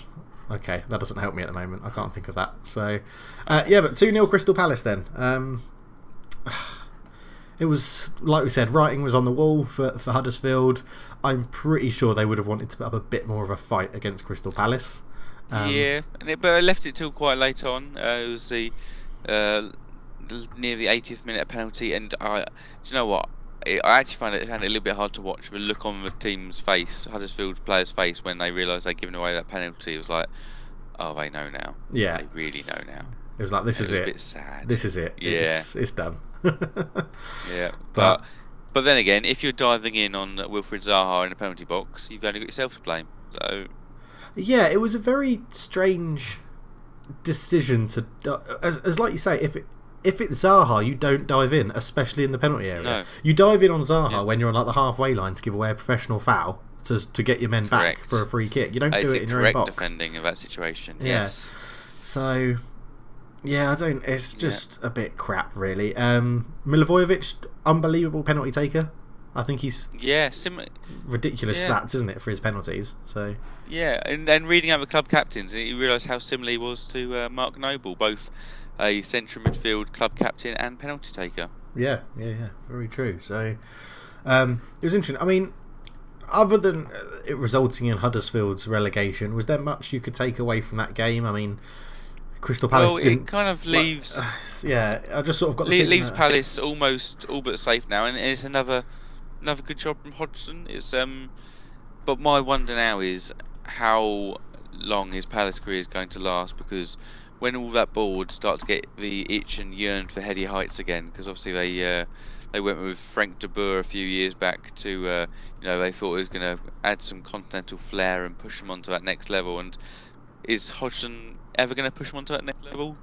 [SPEAKER 1] Okay, that doesn't help me at the moment. I can't think of that. So, but 2-0 Crystal Palace then. It was, like we said, writing was on the wall for Huddersfield. I'm pretty sure they would have wanted to put up a bit more of a fight against Crystal Palace.
[SPEAKER 2] But I left it till quite late on. It was the near the 80th minute a penalty, and do you know what? I actually found it a little bit hard to watch. The look on the team's face, Huddersfield players' face, when they realised they'd given away that penalty, it was like, oh, they know now.
[SPEAKER 1] Yeah,
[SPEAKER 2] they really know now.
[SPEAKER 1] It was like, this is it.
[SPEAKER 2] A bit sad.
[SPEAKER 1] This is it.
[SPEAKER 2] Yeah,
[SPEAKER 1] it's done.
[SPEAKER 2] Yeah, but then again, if you're diving in on Wilfried Zaha in the penalty box, you've only got yourself to blame. So
[SPEAKER 1] yeah, it was a very strange decision to, as like you say, if it's Zaha, you don't dive in, especially in the penalty area.
[SPEAKER 2] No.
[SPEAKER 1] You dive in on Zaha when you're on like the halfway line to give away a professional foul to get your men back for a free kick. You don't do it in your own box.
[SPEAKER 2] Correct defending of that situation.
[SPEAKER 1] Yeah.
[SPEAKER 2] Yes.
[SPEAKER 1] So yeah, I don't. It's just a bit crap, really. Milivojevic, unbelievable penalty taker. I think he's ridiculous stats, isn't it, for his penalties? So
[SPEAKER 2] yeah, and reading out the club captains, you realise how similar he was to Mark Noble, both a central midfield club captain and penalty taker.
[SPEAKER 1] Yeah, very true. So it was interesting. I mean, other than it resulting in Huddersfield's relegation, was there much you could take away from that game? I mean, Crystal Palace.
[SPEAKER 2] Well, it kind of leaves.
[SPEAKER 1] I just sort of got.
[SPEAKER 2] Leaves Palace almost all but safe now, and it's another good job from Hodgson. It's but my wonder now is how long his Palace career is going to last, because when all that board starts to get the itch and yearn for heady heights again, because obviously they went with Frank de Boer a few years back to they thought it was going to add some continental flair and push them onto that next level. And is Hodgson ever going to push him onto that next level?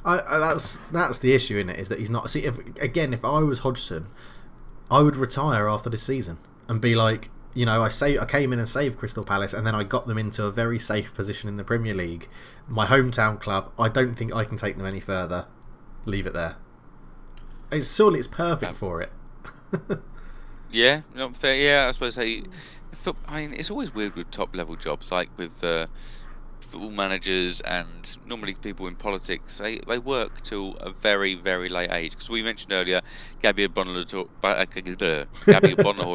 [SPEAKER 1] That's the issue, isn't it? Is that he's not. See, if I was Hodgson, I would retire after this season and be like, I came in and saved Crystal Palace, and then I got them into a very safe position in the Premier League, my hometown club. I don't think I can take them any further. Leave it there. Surely it's perfect for it.
[SPEAKER 2] Yeah, not fair. Yeah, I suppose. It's always weird with top level jobs, like with football managers and normally people in politics. They work till a very, very late age. Because we mentioned earlier, Gabriel Bonnelour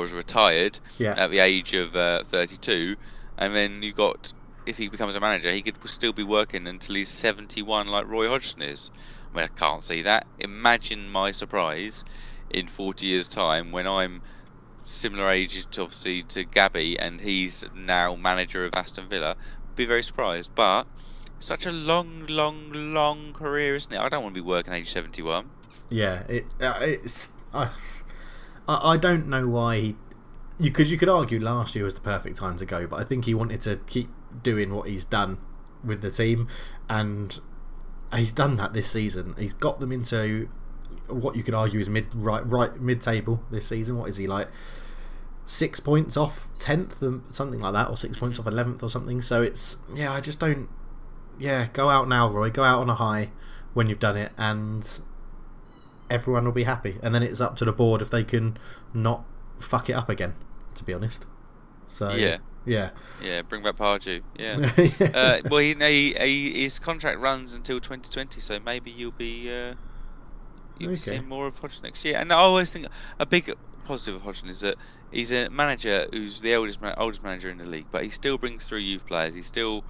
[SPEAKER 2] is retired at the age of 32, and then you got, if he becomes a manager, he could still be working until he's 71, like Roy Hodgson is. I mean, I can't see that. Imagine my surprise in 40 years' time when I'm similar age, obviously, to Gabby, and he's now manager of Aston Villa. Be very surprised. But such a long career, isn't it? I don't want to be working age 71.
[SPEAKER 1] Yeah, I don't know why because you could argue last year was the perfect time to go, but I think he wanted to keep doing what he's done with the team, and he's done that this season. He's got them into what you could argue is mid-table this season. What is he, like 6 points off 10th or something like that, or 6 points off 11th or something? So it's, I just don't. Go out now, Roy. Go out on a high when you've done it, and everyone will be happy. And then it's up to the board if they can not fuck it up again, to be honest. So yeah, bring back Pardew. Well, his contract runs until 2020, so maybe you'll be seeing more of Hodgson next year. And I always think a big positive of Hodgson is that he's a manager who's the oldest manager in the league, but he still brings through youth players. He still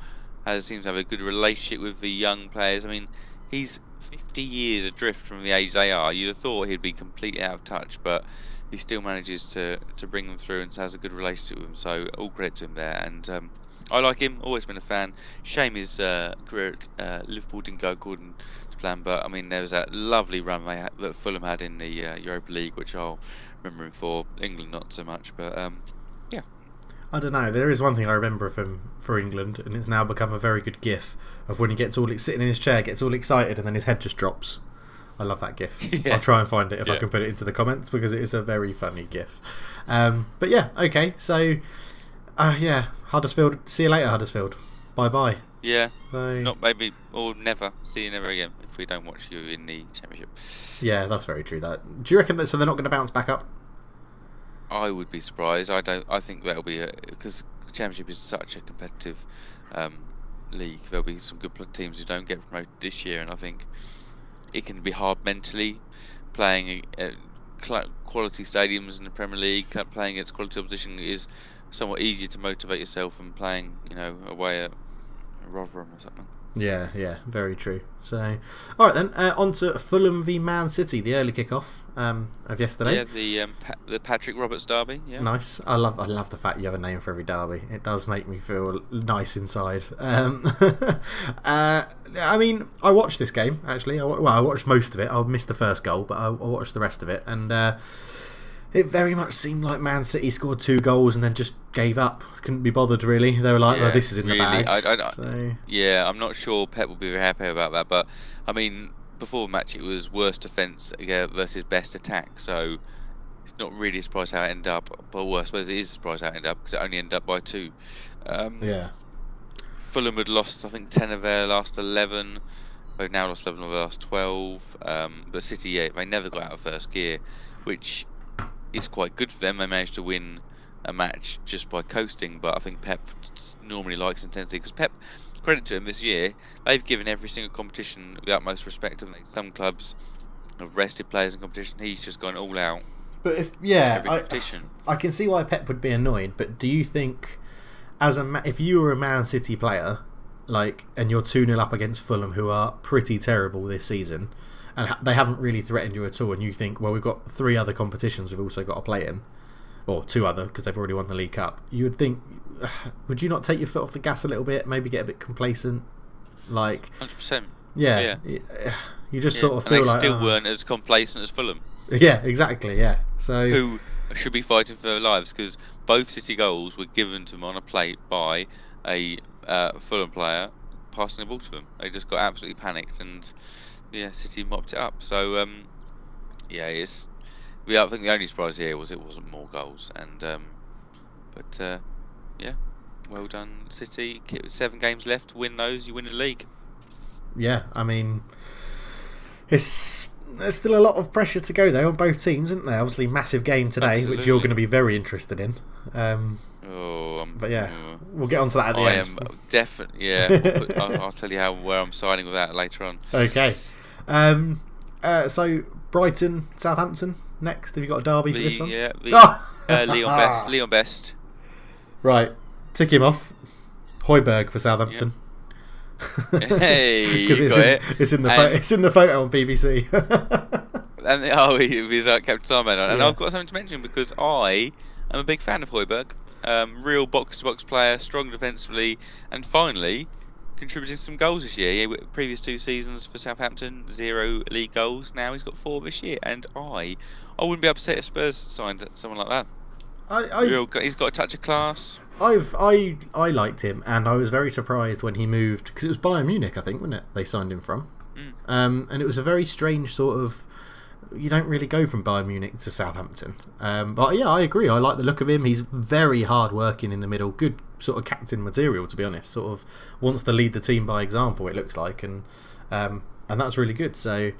[SPEAKER 1] seems to have a good relationship with the young players. I mean, he's 50 years adrift from the age they are. You'd have thought he'd be completely out of touch, but he still manages to bring them through and has a good relationship with them. So all credit to him there. And I like him. Always been a fan. Shame his career at Liverpool didn't go according to plan. But I mean, there was that lovely run that Fulham had in the Europa League, which I'll remember him for. England not so much, but yeah. I don't know. There is one thing I remember of him for England, and it's now become a very good gif of when he gets all sitting in his chair, gets all excited, and then his head just drops. I love that gif. I'll try and find it if I can put it into the comments, because it is a very funny gif. But yeah, okay. So Huddersfield. See you later, Huddersfield. Bye bye.
[SPEAKER 2] Yeah.
[SPEAKER 1] Bye.
[SPEAKER 2] Not maybe, or never. See you never again if we don't watch you in the Championship.
[SPEAKER 1] Yeah, that's very true. That. Do you reckon that? So they're not going to bounce back up?
[SPEAKER 2] I would be surprised. I think that'll be because Championship is such a competitive league. There'll be some good teams who don't get promoted this year, and I think it can be hard mentally playing at quality stadiums in the Premier League. Playing against quality opposition is somewhat easier to motivate yourself than playing, away at Rotherham or something.
[SPEAKER 1] Yeah, very true. So, all right then, on to Fulham v Man City, the early kickoff of yesterday.
[SPEAKER 2] Yeah, the Patrick Roberts derby. Yeah,
[SPEAKER 1] nice. I love the fact you have a name for every derby. It does make me feel nice inside. I mean, I watched this game actually. I watched most of it. I missed the first goal, but I watched the rest of it, and it very much seemed like Man City scored 2 goals and then just gave up. Couldn't be bothered really. They were like, "Oh, this is in the bag."
[SPEAKER 2] Yeah, I'm not sure Pep will be very happy about that, but I mean, before the match it was worst defence versus best attack, so it's not really a surprise how it ended up. But I suppose it is a surprise how it ended up because it only ended up by 2. Fulham had lost, I think, 10 of their last 11. They've now lost 11 of their last 12. But City, they never got out of first gear, which is quite good for them. They managed to win a match just by coasting, but I think Pep normally likes intensity because Pep, credit to him this year, they've given every single competition the utmost respect. And some clubs have rested players in competition. He's just gone all out.
[SPEAKER 1] But every competition. I can see why Pep would be annoyed. But do you think, if you were a Man City player, and you're 2-0 up against Fulham, who are pretty terrible this season, and they haven't really threatened you at all, and you think, well, we've got 3 other competitions we've also got to play in, or 2 other because they've already won the League Cup, you would think, would you not take your foot off the gas a little bit, maybe get a bit complacent?
[SPEAKER 2] 100%.
[SPEAKER 1] Yeah. You just sort of feel
[SPEAKER 2] and they
[SPEAKER 1] like
[SPEAKER 2] still weren't as complacent as Fulham.
[SPEAKER 1] Yeah, exactly. Yeah. So
[SPEAKER 2] who should be fighting for their lives because both City goals were given to them on a plate by a Fulham player passing the ball to them. They just got absolutely panicked and City mopped it up. So I think the only surprise here was it wasn't more goals. And well done City. 7 games left. Win those, you win the league.
[SPEAKER 1] Yeah, I mean, there's still a lot of pressure to go though on both teams, isn't there? Obviously, massive game today,
[SPEAKER 2] Absolutely.
[SPEAKER 1] Which you're going to be very interested in. But we'll get onto that at the end.
[SPEAKER 2] I am definitely. Yeah, I'll tell you where I'm siding with that later on.
[SPEAKER 1] Okay. So Brighton, Southampton next. Have you got a derby for this one?
[SPEAKER 2] Yeah. Leon Best.
[SPEAKER 1] Right. Tick him off. Hoiberg for Southampton.
[SPEAKER 2] Hey, because
[SPEAKER 1] it's in the photo on BBC.
[SPEAKER 2] and he's Captain Starman on. And
[SPEAKER 1] Yeah.
[SPEAKER 2] I've got something to mention because I am a big fan of Hoiberg. Real box-to-box player, strong defensively, and finally contributing some goals this year. Previous 2 seasons for Southampton, 0 league goals. Now he's got 4 this year, and I wouldn't be upset if Spurs signed someone like that. He's got a touch of class.
[SPEAKER 1] I liked him, and I was very surprised when he moved because it was Bayern Munich, I think, wasn't it? They signed him from, and it was a very strange sort of. You don't really go from Bayern Munich to Southampton, but yeah, I agree. I like the look of him. He's very hard working in the middle, good sort of captain material, to be honest. Sort of wants to lead the team by example. It looks like, and that's really good. So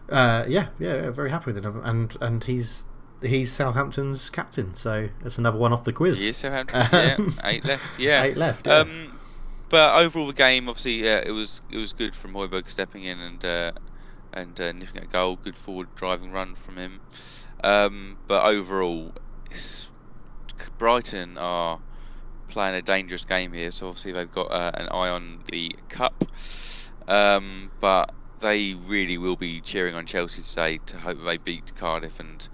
[SPEAKER 1] very happy with him, and he's Southampton's captain, so that's another one off the quiz.
[SPEAKER 2] He is Southampton. 8 left. Yeah,
[SPEAKER 1] 8 left. Yeah.
[SPEAKER 2] But overall, the game obviously it was good from Højbjerg stepping in and nipping a goal. Good forward driving run from him. But overall, Brighton are playing a dangerous game here. So obviously they've got an eye on the cup, but they really will be cheering on Chelsea today to hope that they beat Cardiff and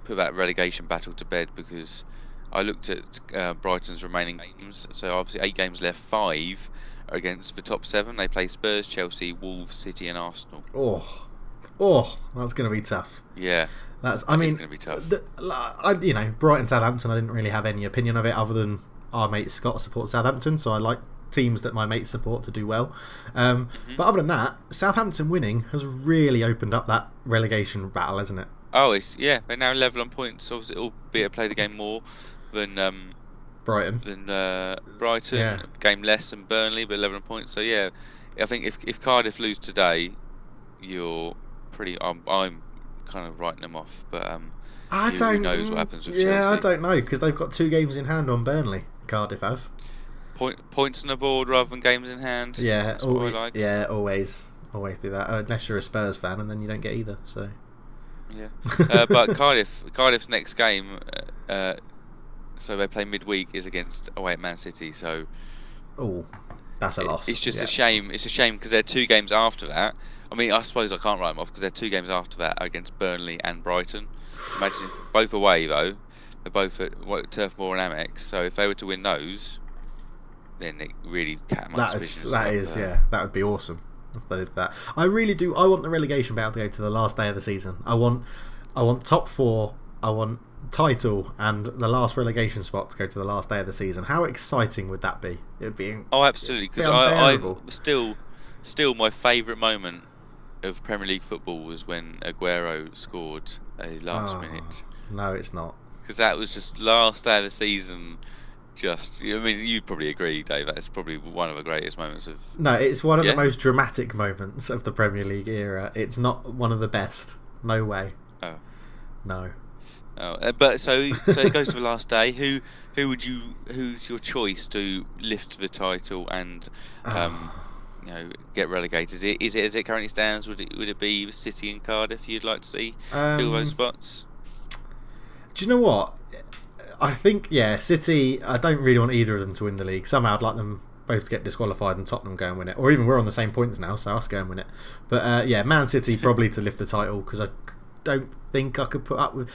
[SPEAKER 2] put that relegation battle to bed, because I looked at Brighton's remaining games. So obviously 8 games left, 5 are against the top 7. They play Spurs, Chelsea, Wolves, City and Arsenal.
[SPEAKER 1] Oh, that's going to be tough.
[SPEAKER 2] Yeah.
[SPEAKER 1] It's
[SPEAKER 2] going to be tough.
[SPEAKER 1] Brighton, Southampton, I didn't really have any opinion of it other than our mate Scott supports Southampton, so I like teams that my mates support to do well. But other than that, Southampton winning has really opened up that relegation battle, hasn't it?
[SPEAKER 2] Oh, they're now level on points. Obviously, albeit played a game more than
[SPEAKER 1] Brighton.
[SPEAKER 2] Yeah. Game less than Burnley, but 11 points. So yeah, I think if Cardiff lose today, you're pretty. I'm kind of writing them off, but who knows what happens with Chelsea?
[SPEAKER 1] Yeah, I don't know, because they've got 2 games in hand on Burnley. Cardiff have
[SPEAKER 2] points on the board rather than games in hand.
[SPEAKER 1] Yeah,
[SPEAKER 2] that's what I like.
[SPEAKER 1] Yeah, always do that. Unless you're a Spurs fan, and then you don't get either. So
[SPEAKER 2] yeah, but Cardiff's next game. So they play midweek is against away at Man City. So
[SPEAKER 1] That's a loss.
[SPEAKER 2] It's just a shame. It's a shame because they're 2 games after that. I mean, I suppose I can't write them off because they're 2 games after that against Burnley and Brighton. Imagine if both away though. They're both at Turf Moor and Amex. So if they were to win those, then it really cat amongst suspicion.
[SPEAKER 1] That would be awesome if they did that. I really do. I want the relegation battle to go to the last day of the season. I want top 4. I want title and the last relegation spot to go to the last day of the season. How exciting would that be? It'd be.
[SPEAKER 2] Oh, absolutely. Because I still my favourite moment of Premier League football was when Aguero scored a last minute.
[SPEAKER 1] No, it's not.
[SPEAKER 2] Because that was just last day of the season. I mean, you'd probably agree, Dave. That's probably one of the greatest moments of.
[SPEAKER 1] No, it's one of the most dramatic moments of the Premier League era. It's not one of the best. No way.
[SPEAKER 2] Oh.
[SPEAKER 1] No.
[SPEAKER 2] Oh, but so it goes to the last day. Who's your choice to lift the title and get relegated? Is it as it currently stands? Would it be City and Cardiff you'd like to see fill those spots?
[SPEAKER 1] Do you know what? I think City. I don't really want either of them to win the league. Somehow I'd like them both to get disqualified and Tottenham go and win it, or even we're on the same points now, so us go and win it. But Man City probably to lift the title because I don't think I could put up with.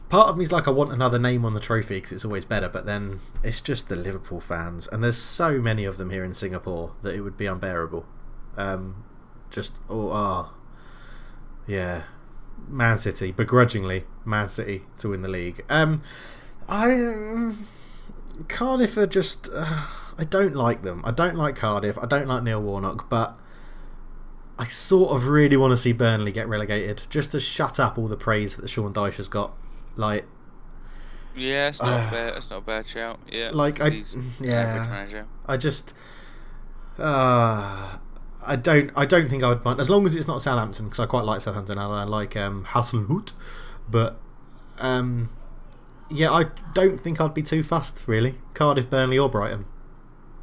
[SPEAKER 1] Part of me is like I want another name on the trophy because it's always better, but then it's just the Liverpool fans, and there's so many of them here in Singapore that it would be unbearable. Man City, begrudgingly, Man City to win the league. Cardiff are just. I don't like them. I don't like Cardiff. I don't like Neil Warnock, but I sort of really want to see Burnley get relegated just to shut up all the praise that Sean Dyche has got. Like,
[SPEAKER 2] yeah, it's not fair. It's not a bad shout. Yeah,
[SPEAKER 1] like I just, I don't think I would mind as long as it's not Southampton because I quite like Southampton and I like Hasselhout, but I don't think I'd be too fussed really. Cardiff, Burnley, or Brighton,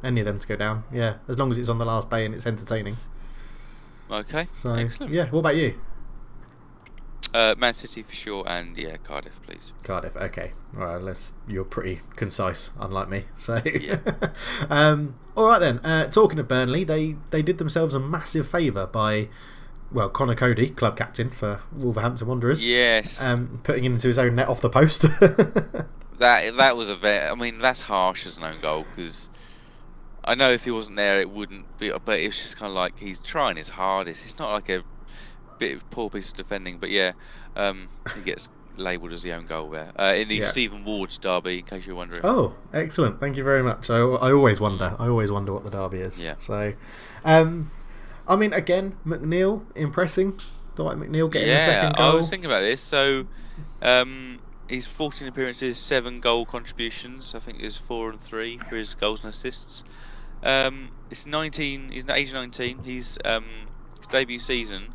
[SPEAKER 1] any of them to go down. Yeah, as long as it's on the last day and it's entertaining.
[SPEAKER 2] Okay,
[SPEAKER 1] so
[SPEAKER 2] excellent.
[SPEAKER 1] Yeah, what about you?
[SPEAKER 2] Man City for sure, and Cardiff, please.
[SPEAKER 1] Cardiff, okay. All right, you're pretty concise, unlike me. So,
[SPEAKER 2] yeah.
[SPEAKER 1] All right then. Talking of Burnley, they did themselves a massive favour by, Connor Cody, club captain for Wolverhampton Wanderers.
[SPEAKER 2] Yes.
[SPEAKER 1] Putting him into his own net off the post.
[SPEAKER 2] that was I mean, that's harsh as an own goal because I know if he wasn't there, it wouldn't be. But it's just kind of like he's trying his hardest. It's not like a poor piece of defending, but he gets labelled as the own goal there in the Stephen Ward derby, in case you're wondering.
[SPEAKER 1] Oh, excellent! Thank you very much. I always wonder. I always wonder what the derby is.
[SPEAKER 2] Yeah.
[SPEAKER 1] So, I mean, again, McNeil impressing. Dwight McNeil getting a second goal.
[SPEAKER 2] I was thinking about this. So, he's 14 appearances, 7 goal contributions. I think it's 4 and 3 for his goals and assists. It's 19. He's age 19. He's his debut season.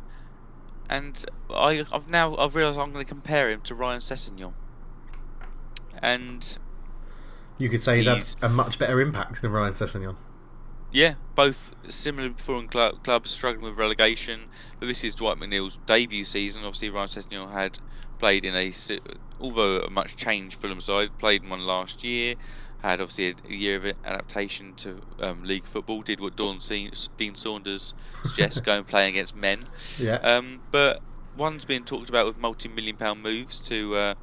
[SPEAKER 2] And I've realised I'm going to compare him to Ryan Sessegnon. And
[SPEAKER 1] you could say he's had a much better impact than Ryan Sessegnon.
[SPEAKER 2] Yeah, both similar foreign clubs struggling with relegation. But this is Dwight McNeil's debut season. Obviously, Ryan Sessegnon had played in although a much changed Fulham side, played in one last year. Had obviously a year of adaptation to league football. Did what Dean Saunders suggests, go and play against men.
[SPEAKER 1] Yeah.
[SPEAKER 2] But one's being talked about with multi-million-pound moves to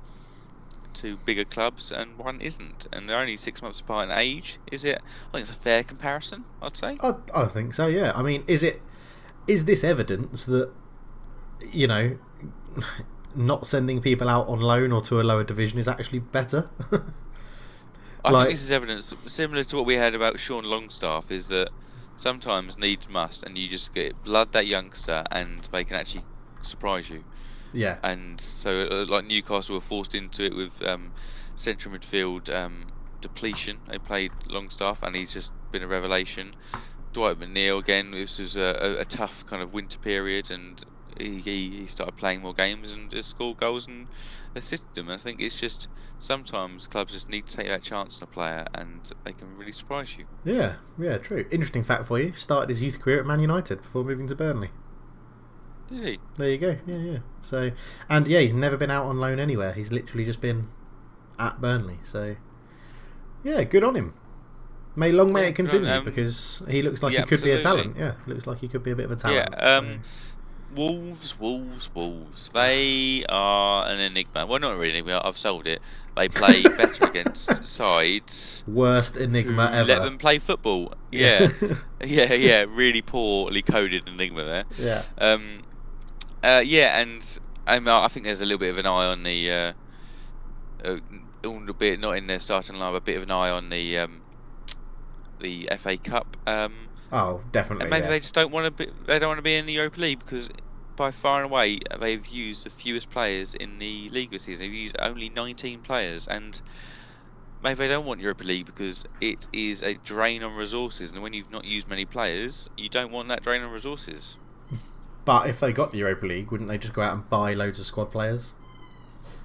[SPEAKER 2] bigger clubs, and one isn't. And they're only 6 months apart in age. Is it? I think it's a fair comparison. I'd say.
[SPEAKER 1] I think so. Yeah. I mean, is this evidence that not sending people out on loan or to a lower division is actually better?
[SPEAKER 2] I think this is evidence similar to what we had about Sean Longstaff, is that sometimes needs must, and you just blood that youngster and they can actually surprise you.
[SPEAKER 1] Yeah.
[SPEAKER 2] And so like Newcastle were forced into it with central midfield depletion. They played Longstaff and he's just been a revelation. Dwight McNeil, again, this was a tough kind of winter period, and he started playing more games and scored goals and assisted them. And I think it's just sometimes clubs just need to take that chance on a player and they can really surprise you.
[SPEAKER 1] Yeah, true. Interesting fact for you. Started his youth career at Man United before moving to Burnley.
[SPEAKER 2] Did he?
[SPEAKER 1] There you go. Yeah. So, and he's never been out on loan anywhere. He's literally just been at Burnley. So, yeah, good on him. May it continue, because he looks like he could be a talent. Yeah, looks like he could be a bit of a talent.
[SPEAKER 2] Yeah. Wolves. They are an enigma. Well, not really an enigma. I've solved it. They play better against sides.
[SPEAKER 1] Worst enigma ever.
[SPEAKER 2] Let them play football. Yeah. Yeah. Really poorly coded enigma there.
[SPEAKER 1] Yeah.
[SPEAKER 2] Yeah, and I think there's a little bit of an eye on the, albeit not in their starting line, but a bit of an eye on the FA Cup.
[SPEAKER 1] Oh, definitely.
[SPEAKER 2] And maybe they just don't want to be. They don't want to be in the Europa League, because by far and away they've used the fewest players in the league this season. They've used only 19 players, and maybe they don't want Europa League because it is a drain on resources. And when you've not used many players, you don't want that drain on resources.
[SPEAKER 1] But if they got the Europa League, wouldn't they just go out and buy loads of squad players?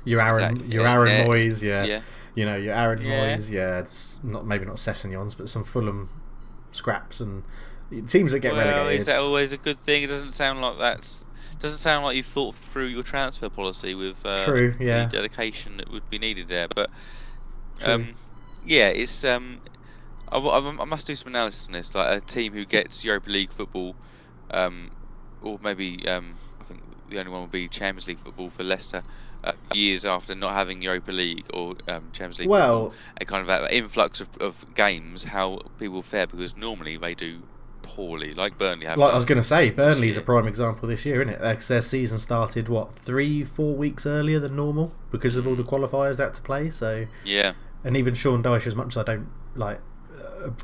[SPEAKER 1] Your Aaron Moyes, your Aaron Moyes, maybe not Sessegnons, but some Fulham scraps and teams that get relegated.
[SPEAKER 2] Is that always a good thing? It doesn't sound like you thought through your transfer policy with
[SPEAKER 1] the
[SPEAKER 2] dedication that would be needed there. But it's I must do some analysis on this. Like a team who gets Europa League football, or maybe I think the only one would be Champions League football for Leicester. Years after not having Europa League or Champions League, football, a kind of that influx of games, how people fare, because normally they do poorly, like Burnley have.
[SPEAKER 1] Like I was going to say, Burnley's a prime example this year, isn't it? Because their season started 3-4 weeks earlier than normal because of all the qualifiers they had to play. So
[SPEAKER 2] yeah,
[SPEAKER 1] and even Sean Dyche, as much as I don't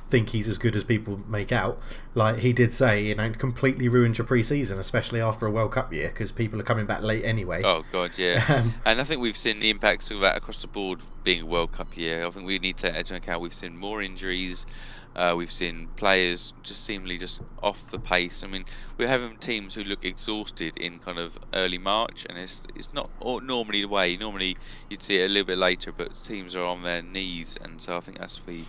[SPEAKER 1] think he's as good as people make out, like he did say, completely ruined your pre-season, especially after a World Cup year, because people are coming back late anyway.
[SPEAKER 2] Oh god, yeah. And I think we've seen the impacts of that across the board being a World Cup year. I think we need to take into account we've seen more injuries, we've seen players just seemingly just off the pace. I mean, we're having teams who look exhausted in kind of early March, and it's not normally the way. Normally you'd see it a little bit later, but teams are on their knees, and so I think that's the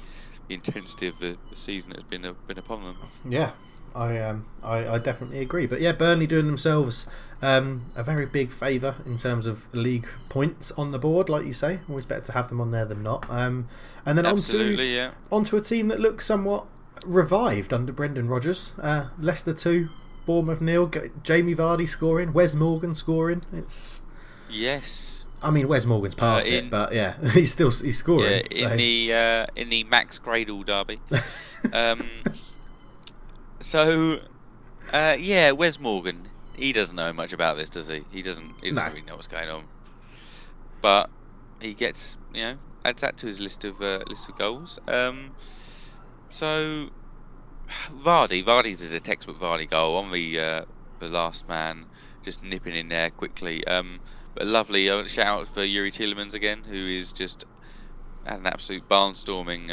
[SPEAKER 2] intensity of the season that's been upon them.
[SPEAKER 1] Yeah, I definitely agree. But yeah, Burnley doing themselves a very big favour in terms of league points on the board, like you say. Always better to have them on there than not. And then onto a team that looks somewhat revived under Brendan Rodgers. Leicester 2, Bournemouth 0. Jamie Vardy scoring, Wes Morgan scoring.
[SPEAKER 2] Yes.
[SPEAKER 1] I mean, Wes Morgan's past it, but yeah, he's scoring.
[SPEAKER 2] Yeah, in the Max Gradle derby. Wes Morgan. He doesn't know much about this, does he? He doesn't really know what's going on. But he gets, adds that to his list of goals. So Vardy's is a textbook Vardy goal on the last man, just nipping in there quickly. But lovely shout out for Yuri Tielemans again, who is just had an absolute barnstorming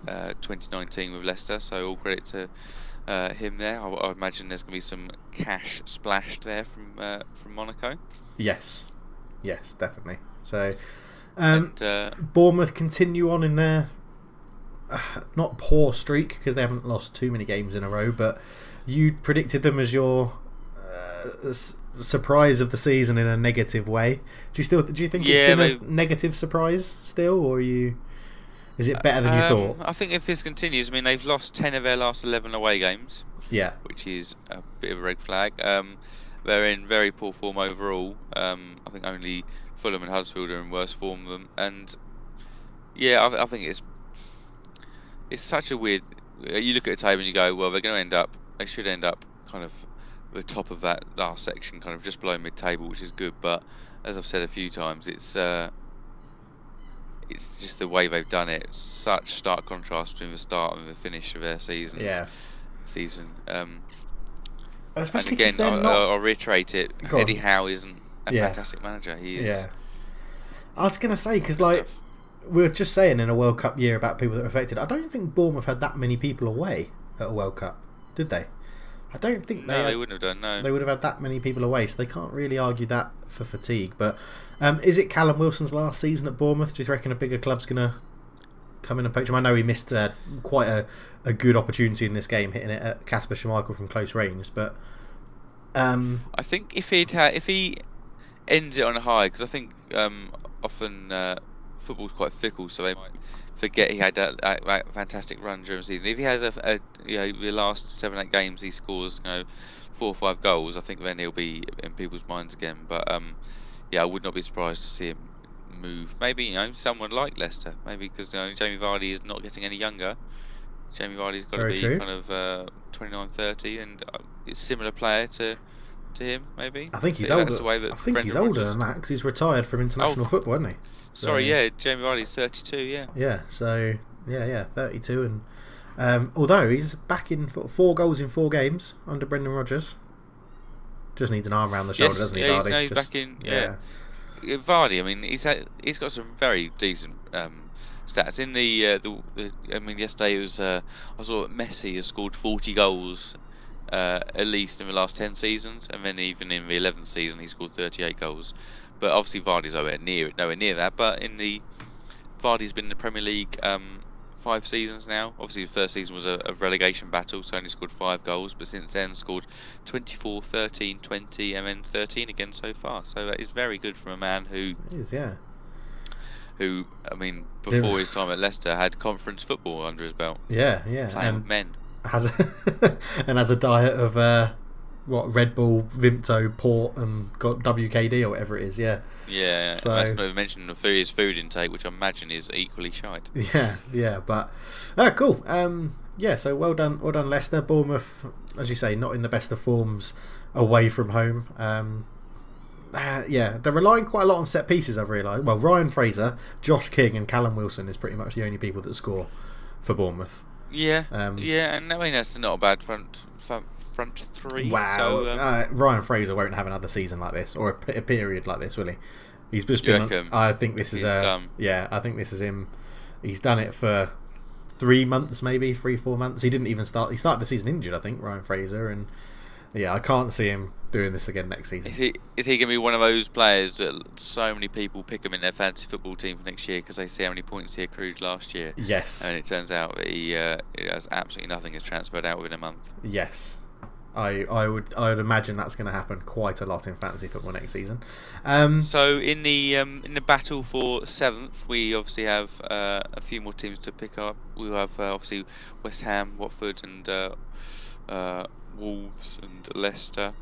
[SPEAKER 2] 2019 with Leicester. So all credit to him there. I imagine there's going to be some cash splashed there from Monaco.
[SPEAKER 1] Yes, definitely. So Bournemouth continue on in their not poor streak, because they haven't lost too many games in a row, but you predicted them as your surprise of the season in a negative way. Do you think it's been a negative surprise still, or is it better than you thought?
[SPEAKER 2] I think if this continues, I mean, they've lost 10 of their last 11 away games.
[SPEAKER 1] Yeah,
[SPEAKER 2] which is a bit of a red flag. They're in very poor form overall. I think only Fulham and Huddersfield are in worse form than them. And yeah, I think it's such a weird. You look at the table and you go, well, they should end up kind of the top of that last section, kind of just below mid-table, which is good. But as I've said a few times, it's just the way they've done it. Such stark contrast between the start and the finish of their season. And again, I'll reiterate it. Eddie Howe isn't a fantastic manager. He is. Yeah.
[SPEAKER 1] I was going to say, because we were just saying in a World Cup year about people that were affected. I don't think Bournemouth had that many people away at a World Cup, did they? I don't think
[SPEAKER 2] they wouldn't have done. No,
[SPEAKER 1] they would have had that many people away, so they can't really argue that for fatigue. But is it Callum Wilson's last season at Bournemouth? Do you reckon a bigger club's going to come in and poach him? I know he missed quite a good opportunity in this game, hitting it at Kasper Schmeichel from close range. But
[SPEAKER 2] I think if he ends it on a high, because I think often football's quite fickle, so they might forget he had that fantastic run during the season. If he has the last 7-8 games he scores 4 or 5 goals, I think then he'll be in people's minds again. But I would not be surprised to see him move. Maybe someone like Leicester, maybe because Jamie Vardy is not getting any younger. Jamie Vardy's got to be kind of 29, 30, and it's a similar player to him, maybe.
[SPEAKER 1] I think he's older. I think he's older than that because he's retired from international football, hasn't he?
[SPEAKER 2] Sorry, Jamie Vardy's 32, yeah.
[SPEAKER 1] Yeah, so 32, and although he's back in 4 goals in 4 games under Brendan Rodgers, just needs an arm around the shoulder, doesn't he? Vardy?
[SPEAKER 2] He's back in. Yeah. Vardy, I mean, he's got some very decent stats in yesterday it was I saw that Messi has scored 40 goals at least in the last 10 seasons, and then even in the 11th season he scored 38 goals. But obviously Vardy's nowhere near that. But Vardy's been in the Premier League 5 seasons now. Obviously the first season was a relegation battle, so only scored 5 goals, but since then scored 24, 13, 20 and then 13 again so far. So that is very good from a man who before his time at Leicester had conference football under his belt.
[SPEAKER 1] Playing
[SPEAKER 2] with men.
[SPEAKER 1] Has a diet of Red Bull, Vimto, Port, and got WKD or whatever it is. So,
[SPEAKER 2] that's not even mentioning his food intake, which I imagine is equally shite.
[SPEAKER 1] But cool. So well done Leicester. Bournemouth, as you say, not in the best of forms away from home. They're relying quite a lot on set pieces, I've realised. Well, Ryan Fraser, Josh King and Callum Wilson is pretty much the only people that score for Bournemouth.
[SPEAKER 2] And I mean that's not a bad front 3.
[SPEAKER 1] Wow. So, Ryan Fraser won't have another season like this or a period like this, will he? He's just been. I think this is done. I think this is him. He's done it for 3 months, maybe 3-4 months. He didn't even start. He started the season injured, I think, Ryan Fraser, and I can't see him doing this again next season.
[SPEAKER 2] Is he going to be one of those players that so many people pick him in their fantasy football team for next year because they see how many points he accrued last year?
[SPEAKER 1] Yes.
[SPEAKER 2] And it turns out that he has absolutely nothing. Is transferred out within a month.
[SPEAKER 1] Yes. I would imagine that's going to happen quite a lot in fantasy football next season.
[SPEAKER 2] So in the battle for 7th, we obviously have a few more teams to pick up. We have obviously West Ham, Watford, and Wolves and Leicester.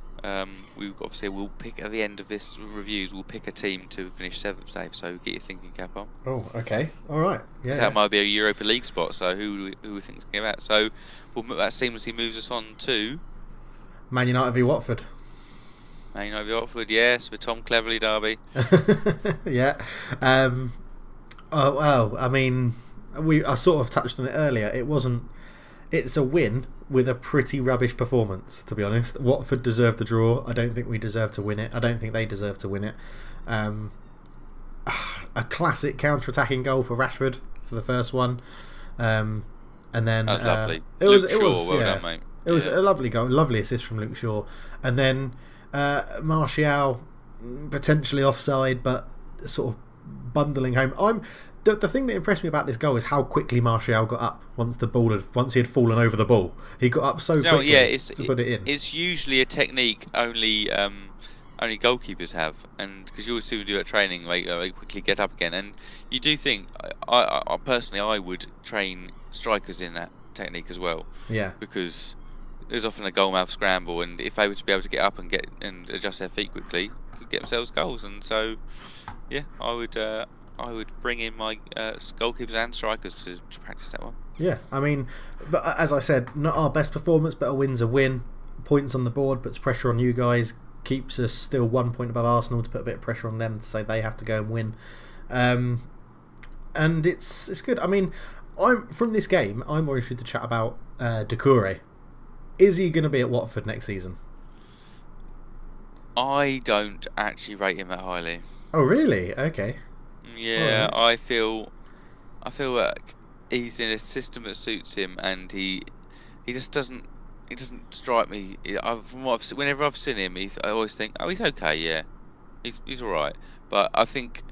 [SPEAKER 2] We'll pick at the end of this reviews. We'll pick a team to finish 7th, Dave. So get your thinking cap on.
[SPEAKER 1] Oh, okay, all right.
[SPEAKER 2] So that might be a Europa League spot. So who we think's going to get that? So that seamlessly moves us on to
[SPEAKER 1] Man United v Watford.
[SPEAKER 2] Man United v Watford, yes, the Tom Cleverley derby.
[SPEAKER 1] I mean, I sort of touched on it earlier. It's a win with a pretty rubbish performance, to be honest. Watford deserved the draw. I don't think we deserve to win it. I don't think they deserve to win it. A classic counter-attacking goal for Rashford for the first one, and then
[SPEAKER 2] that was lovely.
[SPEAKER 1] It was
[SPEAKER 2] well done, mate.
[SPEAKER 1] It was a lovely goal, lovely assist from Luke Shaw, and then Martial potentially offside, but sort of bundling home. The thing that impressed me about this goal is how quickly Martial got up once he had fallen over the ball. He got up so quickly to put it in.
[SPEAKER 2] It's usually a technique only goalkeepers have, and because you always see them do it at training, they quickly get up again. And you do think, I personally, I would train strikers in that technique as well.
[SPEAKER 1] Yeah.
[SPEAKER 2] Because there's often a goalmouth scramble, and if they were to be able to get up and adjust their feet quickly, could get themselves goals. And so, I would bring in my goalkeepers and strikers to practice that one.
[SPEAKER 1] Yeah, I mean, but as I said, not our best performance, but a win's a win. Points on the board, puts pressure on you guys, keeps us still 1 point above Arsenal to put a bit of pressure on them to say they have to go and win. And it's good. I mean, from this game, I'm more interested to chat about Doucouré. Is he going to be at Watford next season?
[SPEAKER 2] I don't actually rate him that highly.
[SPEAKER 1] Oh, really? Okay.
[SPEAKER 2] Yeah, right. I feel like he's in a system that suits him, and he just doesn't. He doesn't strike me. Whenever I've seen him, I always think, oh, he's okay. Yeah, he's all right. But I think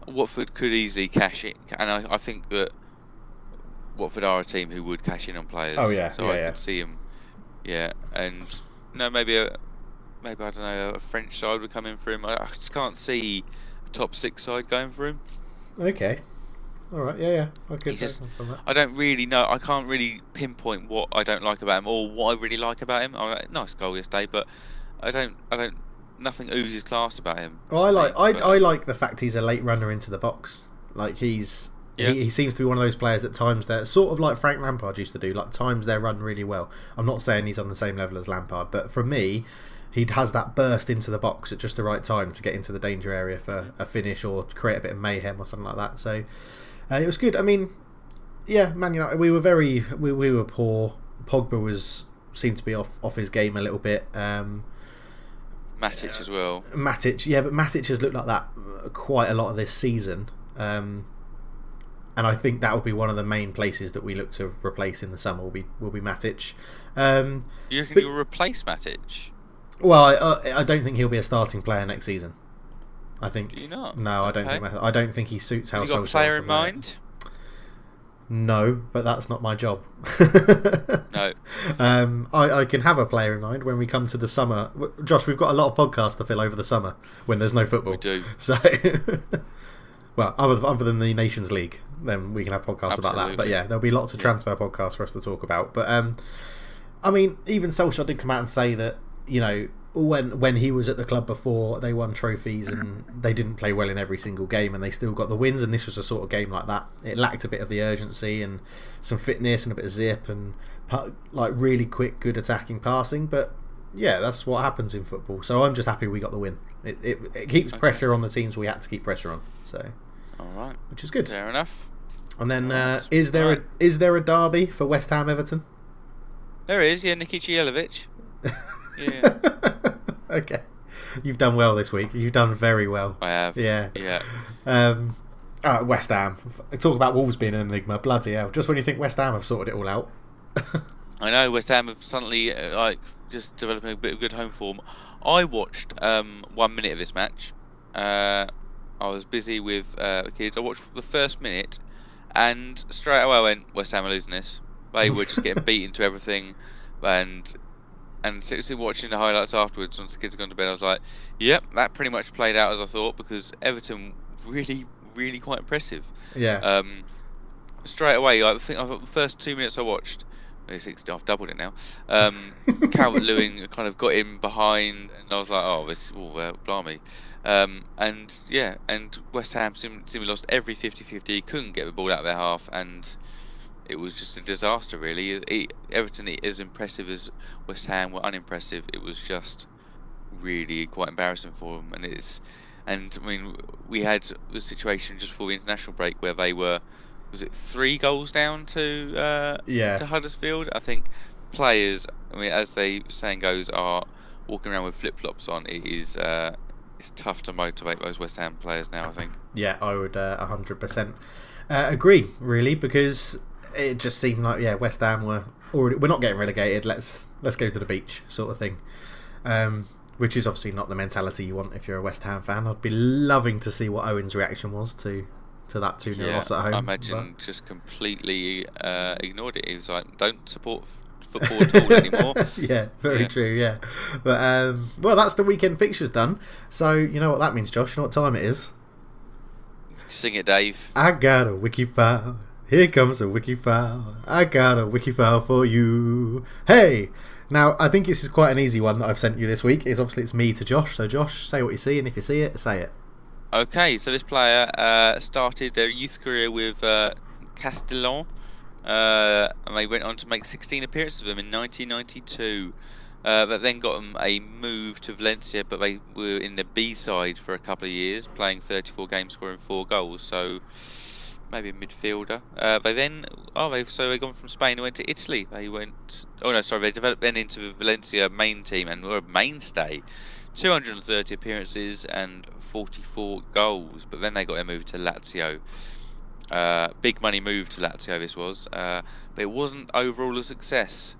[SPEAKER 2] Watford could easily cash it, and I think that Watford are a team who would cash in on players.
[SPEAKER 1] Oh yeah,
[SPEAKER 2] so I could see him. Yeah, and maybe I don't know, a French side would come in for him. I just can't see a top 6 side going for him.
[SPEAKER 1] Okay. All right. Yeah. I could.
[SPEAKER 2] I don't really know. I can't really pinpoint what I don't like about him or what I really like about him. Nice goal yesterday, but I don't. Nothing oozes class about him.
[SPEAKER 1] Well, I like the fact he's a late runner into the box. Like he seems to be one of those players that times they're sort of like Frank Lampard used to do. Like times their run really well. I'm not saying he's on the same level as Lampard, but for me, he has that burst into the box at just the right time to get into the danger area for a finish or to create a bit of mayhem or something like that. So it was good. I mean, yeah, Man United, we were poor. Pogba seemed to be off his game a little bit.
[SPEAKER 2] Matic as well.
[SPEAKER 1] Matic, but Matic has looked like that quite a lot of this season. And I think that will be one of the main places that we look to replace in the summer will be Matic.
[SPEAKER 2] You reckon you'll replace Matic?
[SPEAKER 1] Well, I don't think he'll be a starting player next season. I think.
[SPEAKER 2] Do you not?
[SPEAKER 1] No,
[SPEAKER 2] okay.
[SPEAKER 1] I don't think he suits how.
[SPEAKER 2] Have you got a player in mind?
[SPEAKER 1] No, but that's not my job.
[SPEAKER 2] No.
[SPEAKER 1] I can have a player in mind when we come to the summer. Josh, we've got a lot of podcasts to fill over the summer when there's no football.
[SPEAKER 2] We do.
[SPEAKER 1] So, well, other than the Nations League, then we can have podcasts about that. But yeah, there'll be lots of transfer podcasts for us to talk about. But I mean, even Solskjaer did come out and say that, you know, when he was at the club before, they won trophies and they didn't play well in every single game and they still got the wins, and this was a sort of game like that. It lacked a bit of the urgency and some fitness and a bit of zip and like really quick, good attacking passing, but yeah, that's what happens in football. So I'm just happy we got the win. It keeps pressure on the teams we had to keep pressure on, so
[SPEAKER 2] alright,
[SPEAKER 1] which is good.
[SPEAKER 2] Fair enough.
[SPEAKER 1] And then is there a derby for West Ham Everton?
[SPEAKER 2] There is, yeah. Nikic Jelavic. Yeah.
[SPEAKER 1] Okay. You've done well this week. You've done very well.
[SPEAKER 2] I have.
[SPEAKER 1] Yeah.
[SPEAKER 2] Yeah.
[SPEAKER 1] West Ham. Talk about Wolves being an enigma. Bloody hell. Just when you think West Ham have sorted it all out.
[SPEAKER 2] I know, West Ham have suddenly just developing a bit of good home form. I watched 1 minute of this match. I was busy with the kids. I watched the first minute and straight away I went, West Ham are losing this. They were just getting beaten to everything, and watching the highlights afterwards once the kids had gone to bed, I was like, yep, that pretty much played out as I thought, because Everton really, really quite impressive.
[SPEAKER 1] Yeah.
[SPEAKER 2] Straight away, I think the first 2 minutes I watched, I've doubled it now. Calvert-Lewin kind of got in behind, and I was like, blimey. And West Ham seemingly lost every 50-50, couldn't get the ball out of their half, and it was just a disaster, really. Everton, as impressive as West Ham were unimpressive, it was just really quite embarrassing for them. And I mean, we had a situation just before the international break where they were, was it 3 goals down to Huddersfield? I think players, I mean, as the saying goes, are walking around with flip-flops on. It's tough to motivate those West Ham players now, I think.
[SPEAKER 1] Yeah, I would 100% agree, really, because it just seemed like West Ham we're not getting relegated. Let's go to the beach, sort of thing. Which is obviously not the mentality you want if you're a West Ham fan. I'd be loving to see what Owen's reaction was to that 2-0 loss at home.
[SPEAKER 2] I imagine just completely ignored it. He was like, "Don't support football at all anymore."
[SPEAKER 1] Yeah, very true. Yeah, but well, that's the weekend fixtures done. So you know what that means, Josh. You know what time it is?
[SPEAKER 2] Sing it, Dave.
[SPEAKER 1] I got a wiki file. Here comes a wiki file. I got a wiki file for you. Hey! Now, I think this is quite an easy one that I've sent you this week. It's me to Josh. So, Josh, say what you see, and if you see it, say it.
[SPEAKER 2] Okay, so this player started their youth career with Castellon, and they went on to make 16 appearances with them in 1992. That then got them a move to Valencia, but they were in the B side for a couple of years, playing 34 games, scoring 4 goals. So maybe a midfielder. They've gone from Spain and went to Italy. They developed then into the Valencia main team and were a mainstay. 230 appearances and 44 goals, but then they got a move to Lazio. Big money move to Lazio this was, but it wasn't overall a success.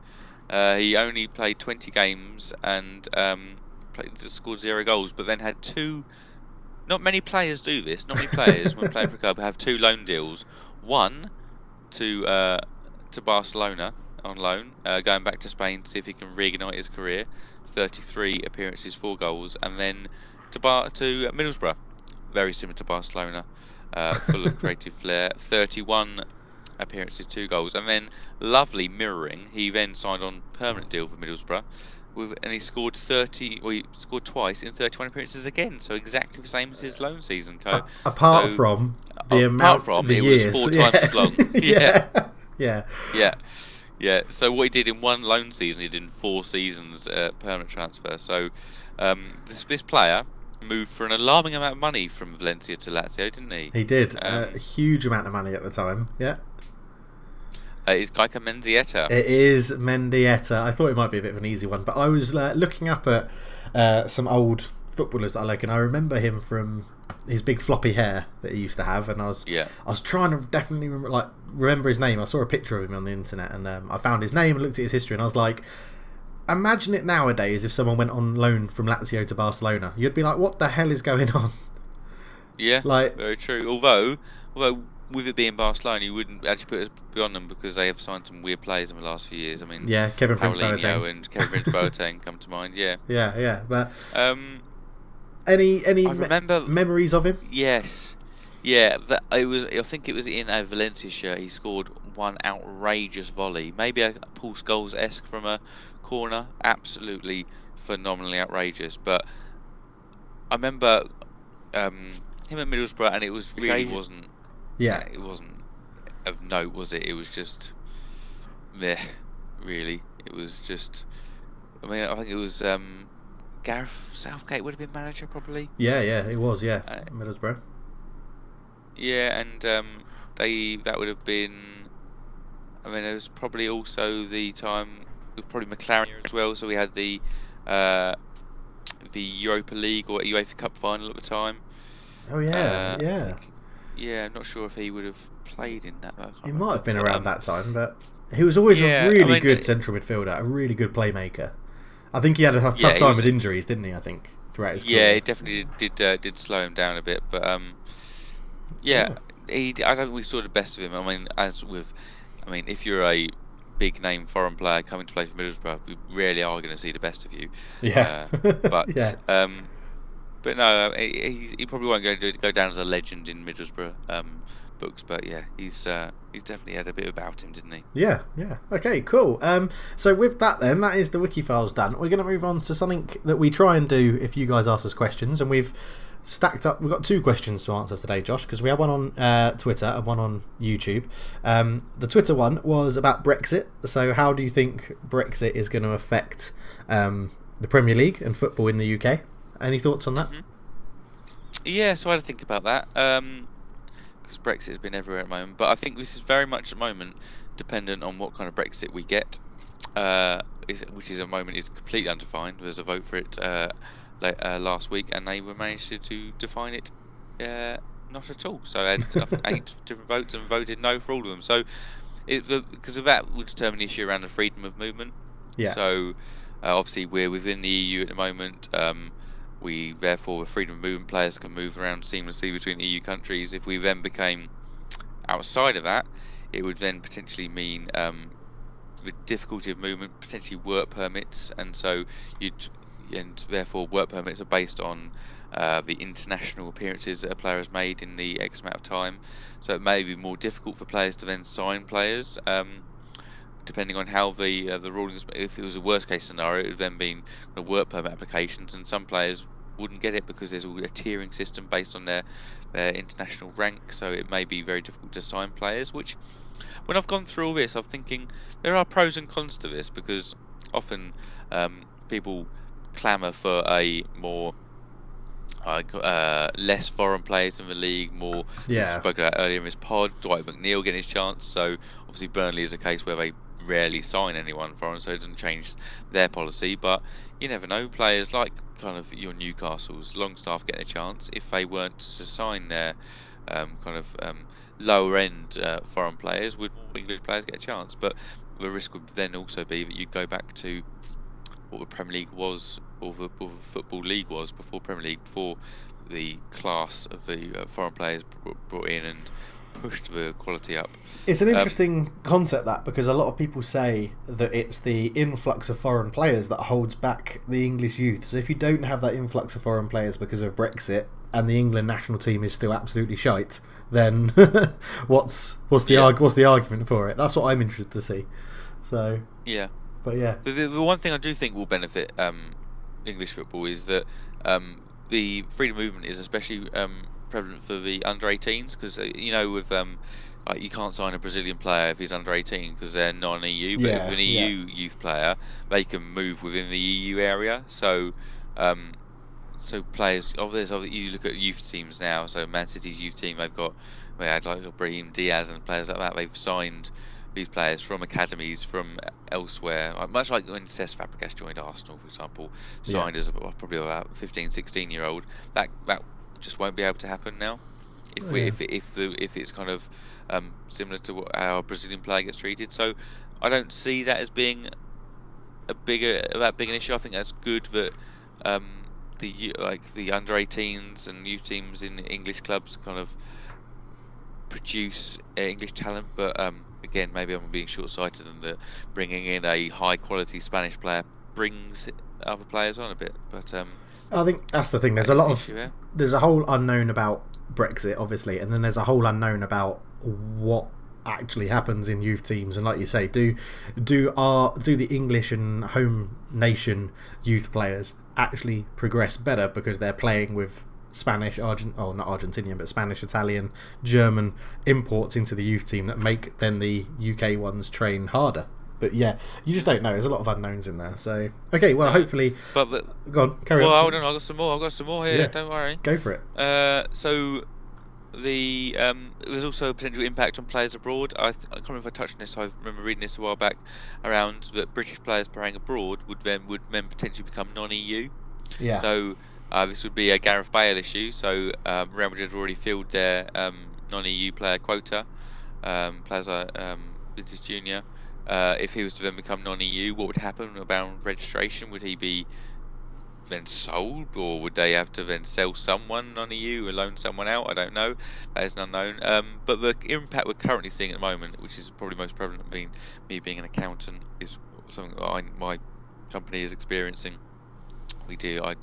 [SPEAKER 2] He only played 20 games and scored 0 goals, but then had 2. Not many players do this. Not many players when playing for a club have 2 loan deals. One to Barcelona on loan, going back to Spain to see if he can reignite his career. 33 appearances, 4 goals, and then to Middlesbrough, very similar to Barcelona. full of creative flair. 31 appearances, 2 goals, and then lovely mirroring. He then signed on permanent deal for Middlesbrough, and he scored 30. Well, he scored twice in 31 appearances again. So exactly the same as his loan season.
[SPEAKER 1] Apart from the amount, the
[SPEAKER 2] it
[SPEAKER 1] years.
[SPEAKER 2] was 4 times as long. Yeah. So what he did in 1 loan season, he did in 4 seasons permanent transfer. So this player moved for an alarming amount of money from Valencia to Lazio, didn't he?
[SPEAKER 1] He did. A huge amount of money at the time. Yeah.
[SPEAKER 2] It's Gaika Mendieta.
[SPEAKER 1] It is Mendieta. I thought it might be a bit of an easy one, but I was looking up at some old footballers that I like, and I remember him from his big floppy hair that he used to have, and I was trying to definitely remember his name. I saw a picture of him on the internet, and I found his name and looked at his history, and I was like, imagine it nowadays if someone went on loan from Lazio to Barcelona. You'd be like, what the hell is going on?
[SPEAKER 2] Yeah, very true. Although with it being Barcelona, you wouldn't actually put it beyond them because they have signed some weird players in the last few years. I mean,
[SPEAKER 1] Kevin Prince Boateng
[SPEAKER 2] and Kevin Prince Boateng come to mind. Yeah.
[SPEAKER 1] But any
[SPEAKER 2] I remember
[SPEAKER 1] memories of him?
[SPEAKER 2] Yes. Yeah, I think it was in a Valencia shirt. He scored one outrageous volley, maybe a Paul Scholes-esque from a corner. Absolutely phenomenally outrageous. But I remember him at Middlesbrough, and it was really wasn't. Yeah, it wasn't of note, was it? It was just meh, really. It was just. I mean, I think it was Gareth Southgate would have been manager probably.
[SPEAKER 1] Yeah, it was. Yeah, Middlesbrough.
[SPEAKER 2] Yeah, and that would have been. I mean, it was probably also the time with probably McLaren as well. So we had the Europa League or UEFA Cup final at the time.
[SPEAKER 1] Oh yeah.
[SPEAKER 2] I'm not sure if he would have played in that.
[SPEAKER 1] He might have been around that time, but he was always a really good central midfielder, a really good playmaker. I think he had a tough time with injuries, didn't he? I think throughout his career.
[SPEAKER 2] Yeah, it definitely did slow him down a bit, but I don't think we saw the best of him. I mean, if you're a big name foreign player coming to play for Middlesbrough, we rarely are going to see the best of you.
[SPEAKER 1] Yeah,
[SPEAKER 2] but no, he probably won't go down as a legend in Middlesbrough books. But yeah, he's definitely had a bit about him, didn't he?
[SPEAKER 1] Yeah. Okay, cool. So with that, then that is the wiki files done. We're going to move on to something that we try and do if you guys ask us questions, and we've stacked up. We've got 2 questions to answer today, Josh, because we had one on Twitter and one on YouTube. The Twitter one was about Brexit. So how do you think Brexit is going to affect the Premier League and football in the UK? Any thoughts on that?
[SPEAKER 2] Mm-hmm. Yeah, so I had to think about that because Brexit has been everywhere at the moment. But I think this is very much at the moment dependent on what kind of Brexit we get, which is at the moment is completely undefined. There was a vote for it last week, and they were managed to define it not at all. So I had I think 8 different votes and voted no for all of them. So because of that would determine the issue around the freedom of movement.
[SPEAKER 1] Yeah.
[SPEAKER 2] So obviously we're within the EU at the moment. We therefore, with freedom of movement, players can move around seamlessly between EU countries. If we then became outside of that, it would then potentially mean the difficulty of movement, potentially work permits, and therefore work permits are based on the international appearances that a player has made in the X amount of time. So it may be more difficult for players to then sign players, depending on how the rulings. If it was a worst case scenario, it would then be the work permit applications, and some players wouldn't get it because there's a tiering system based on their international rank. So it may be very difficult to sign players. Which, when I've gone through all this, I'm thinking there are pros and cons to this, because often people clamour for a more less foreign players in the league, more. We spoke about earlier in this pod, Dwight McNeil getting his chance. So obviously Burnley is a case where they rarely sign anyone foreign, so it doesn't change their policy. But you never know, players like kind of your Newcastles, Longstaff getting a chance if they weren't to sign their lower end foreign players, would more English players get a chance? But the risk would then also be that you'd go back to what the Premier League was, or the Football League was before Premier League, before the class of the foreign players brought in and pushed the quality up.
[SPEAKER 1] It's an interesting concept, that, because a lot of people say that it's the influx of foreign players that holds back the English youth. So if you don't have that influx of foreign players because of Brexit and the England national team is still absolutely shite, then what's the argument for it? That's what I'm interested to see. So
[SPEAKER 2] yeah,
[SPEAKER 1] but yeah,
[SPEAKER 2] the one thing I do think will benefit English football is that the freedom movement is especially prevalent for the under-18s, because with like, you can't sign a Brazilian player if he's under 18 because they're non-EU. But if an EU youth player, they can move within the EU area. So players, you look at youth teams now. So Man City's youth team, they had like Brahim Diaz and players like that. They've signed these players from academies from elsewhere, much like when Cesc Fabregas joined Arsenal, for example, signed as probably about 15, 16-year-old. That just won't be able to happen now. If it's kind of similar to what our Brazilian player gets treated. So I don't see that as being that big an issue. I think that's good that the under 18s and youth teams in English clubs kind of produce English talent, but again, maybe I'm being short-sighted, and that bringing in a high-quality Spanish player brings other players on a bit. But
[SPEAKER 1] I think that's the thing. There's a whole unknown about Brexit, obviously, and then there's a whole unknown about what actually happens in youth teams. And like you say, do the English and home nation youth players actually progress better because they're playing with Spanish, not Argentinian, but Spanish, Italian, German imports into the youth team that make then the UK ones train harder? But yeah, you just don't know. There's a lot of unknowns in there. So okay, well, hopefully.
[SPEAKER 2] But
[SPEAKER 1] go on, carry on.
[SPEAKER 2] Well, hold on, I've got some more here.
[SPEAKER 1] Yeah.
[SPEAKER 2] Don't worry.
[SPEAKER 1] Go for it.
[SPEAKER 2] So there's also a potential impact on players abroad. I can't remember if I touched on this. I remember reading this a while back around that British players playing abroad would then potentially become non-EU.
[SPEAKER 1] Yeah.
[SPEAKER 2] So this would be a Gareth Bale issue. So Real Madrid have already filled their non-EU player quota. Players like Vinicius Junior. If he was to then become non-EU, what would happen about registration? Would he be then sold, or would they have to then sell someone non-EU or loan someone out? I don't know. That is an unknown. But the impact we're currently seeing at the moment, which is probably most prevalent, me being an accountant, is something that my company is experiencing. I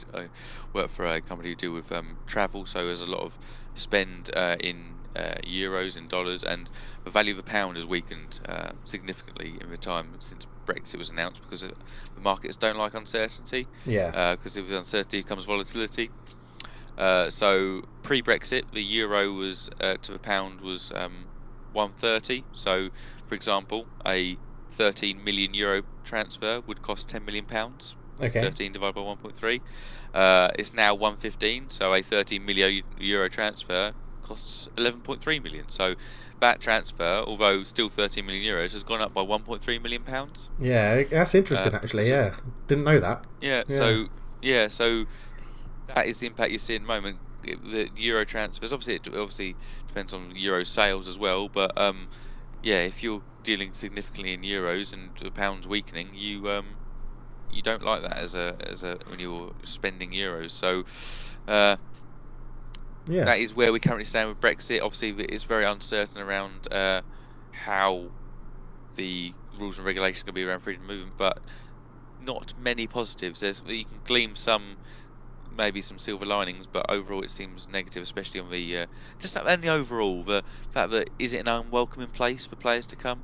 [SPEAKER 2] work for a company who deal with travel, so there's a lot of spend in euros and dollars, and the value of the pound has weakened significantly in the time since Brexit was announced, because the markets don't like uncertainty.
[SPEAKER 1] Yeah.
[SPEAKER 2] Because with uncertainty comes volatility. So pre-Brexit, the euro was to the pound was 130. So, for example, a 13 million euro transfer would cost 10 million pounds.
[SPEAKER 1] Okay.
[SPEAKER 2] 13 divided by 1.3. It's now 115. So a 13 million euro transfer costs 11.3 million. So that transfer, although still 13 million euros, has gone up by 1.3 million pounds.
[SPEAKER 1] Yeah, that's interesting actually. Yeah, didn't know that.
[SPEAKER 2] Yeah. So that is the impact you see at the moment. The euro transfers, obviously depends on euro sales as well. But if you're dealing significantly in euros and the pound's weakening, you don't like that as a when you're spending euros. So that is where we currently stand with Brexit. Obviously, it's very uncertain around how the rules and regulations are going to be around freedom of movement, but not many positives. You can glean maybe some silver linings, but overall it seems negative, especially on the the fact that, is it an unwelcoming place for players to come?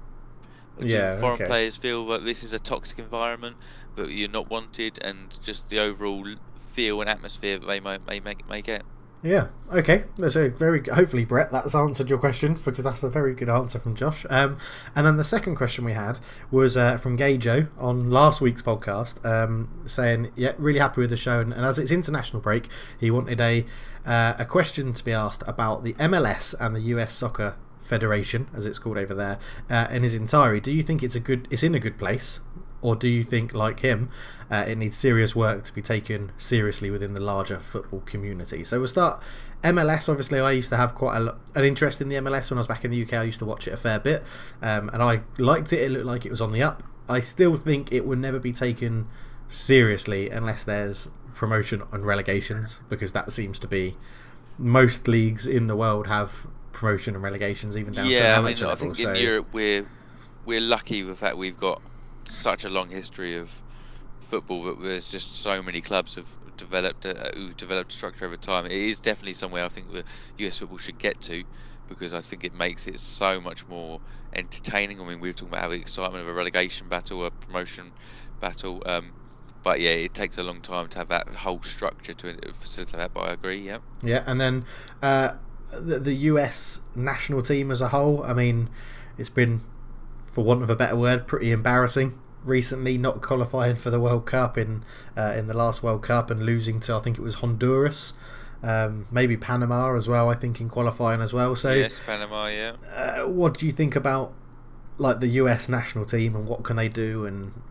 [SPEAKER 2] Do foreign players feel that this is a toxic environment, but you're not wanted, and just the overall feel and atmosphere that they may get?
[SPEAKER 1] Yeah, okay. That's hopefully, Brett, that's answered your question, because that's a very good answer from Josh. And then the second question we had was from Gajo on last week's podcast, saying, really happy with the show, and as it's international break, he wanted a question to be asked about the MLS and the US Soccer Federation, as it's called over there, in his entirety. Do you think it's in a good place, or do you think, like him, it needs serious work to be taken seriously within the larger football community? So we'll start MLS. Obviously, I used to have quite an interest in the MLS when I was back in the UK. I used to watch it a fair bit, and I liked it. It looked like it was on the up. I still think it would never be taken seriously unless there's promotion and relegations, because that seems to be most leagues in the world have promotion and relegations, even down to amateur level.
[SPEAKER 2] I think in Europe we're lucky with that we've got such a long history of football that there's just so many clubs have developed a structure over time. It is definitely somewhere I think the US football should get to, because I think it makes it so much more entertaining. I mean, we were talking about how the excitement of a relegation battle, a promotion battle, but yeah, it takes a long time to have that whole structure to facilitate that. But I agree, yeah.
[SPEAKER 1] Yeah, and then the US national team as a whole. I mean, it's been, for want of a better word, pretty embarrassing recently, not qualifying for the World Cup in the last World Cup and losing to, I think it was Honduras, maybe Panama as well, I think, in qualifying as well. So
[SPEAKER 2] yes, Panama, yeah.
[SPEAKER 1] What do you think about like the US national team and what can they do? And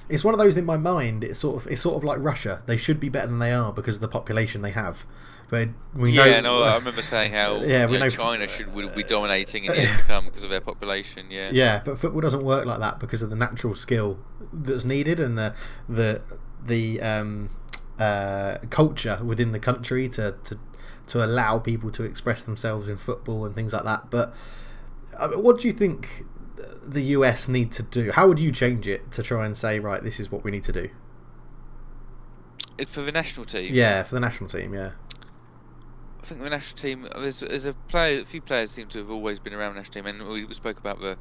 [SPEAKER 1] it's one of those in my mind. It's sort of like Russia. They should be better than they are because of the population they have. But we know.
[SPEAKER 2] Yeah, no, I remember saying how China will be dominating in years to come because of their population. Yeah.
[SPEAKER 1] Yeah, but football doesn't work like that because of the natural skill that's needed and the culture within the country to allow people to express themselves in football and things like that. But what do you think the US need to do? How would you change it to try and say, right, this is what we need to do?
[SPEAKER 2] For the national team?
[SPEAKER 1] Yeah, for the national team, yeah.
[SPEAKER 2] I think the national team, there's a few players seem to have always been around the national team, and we spoke about the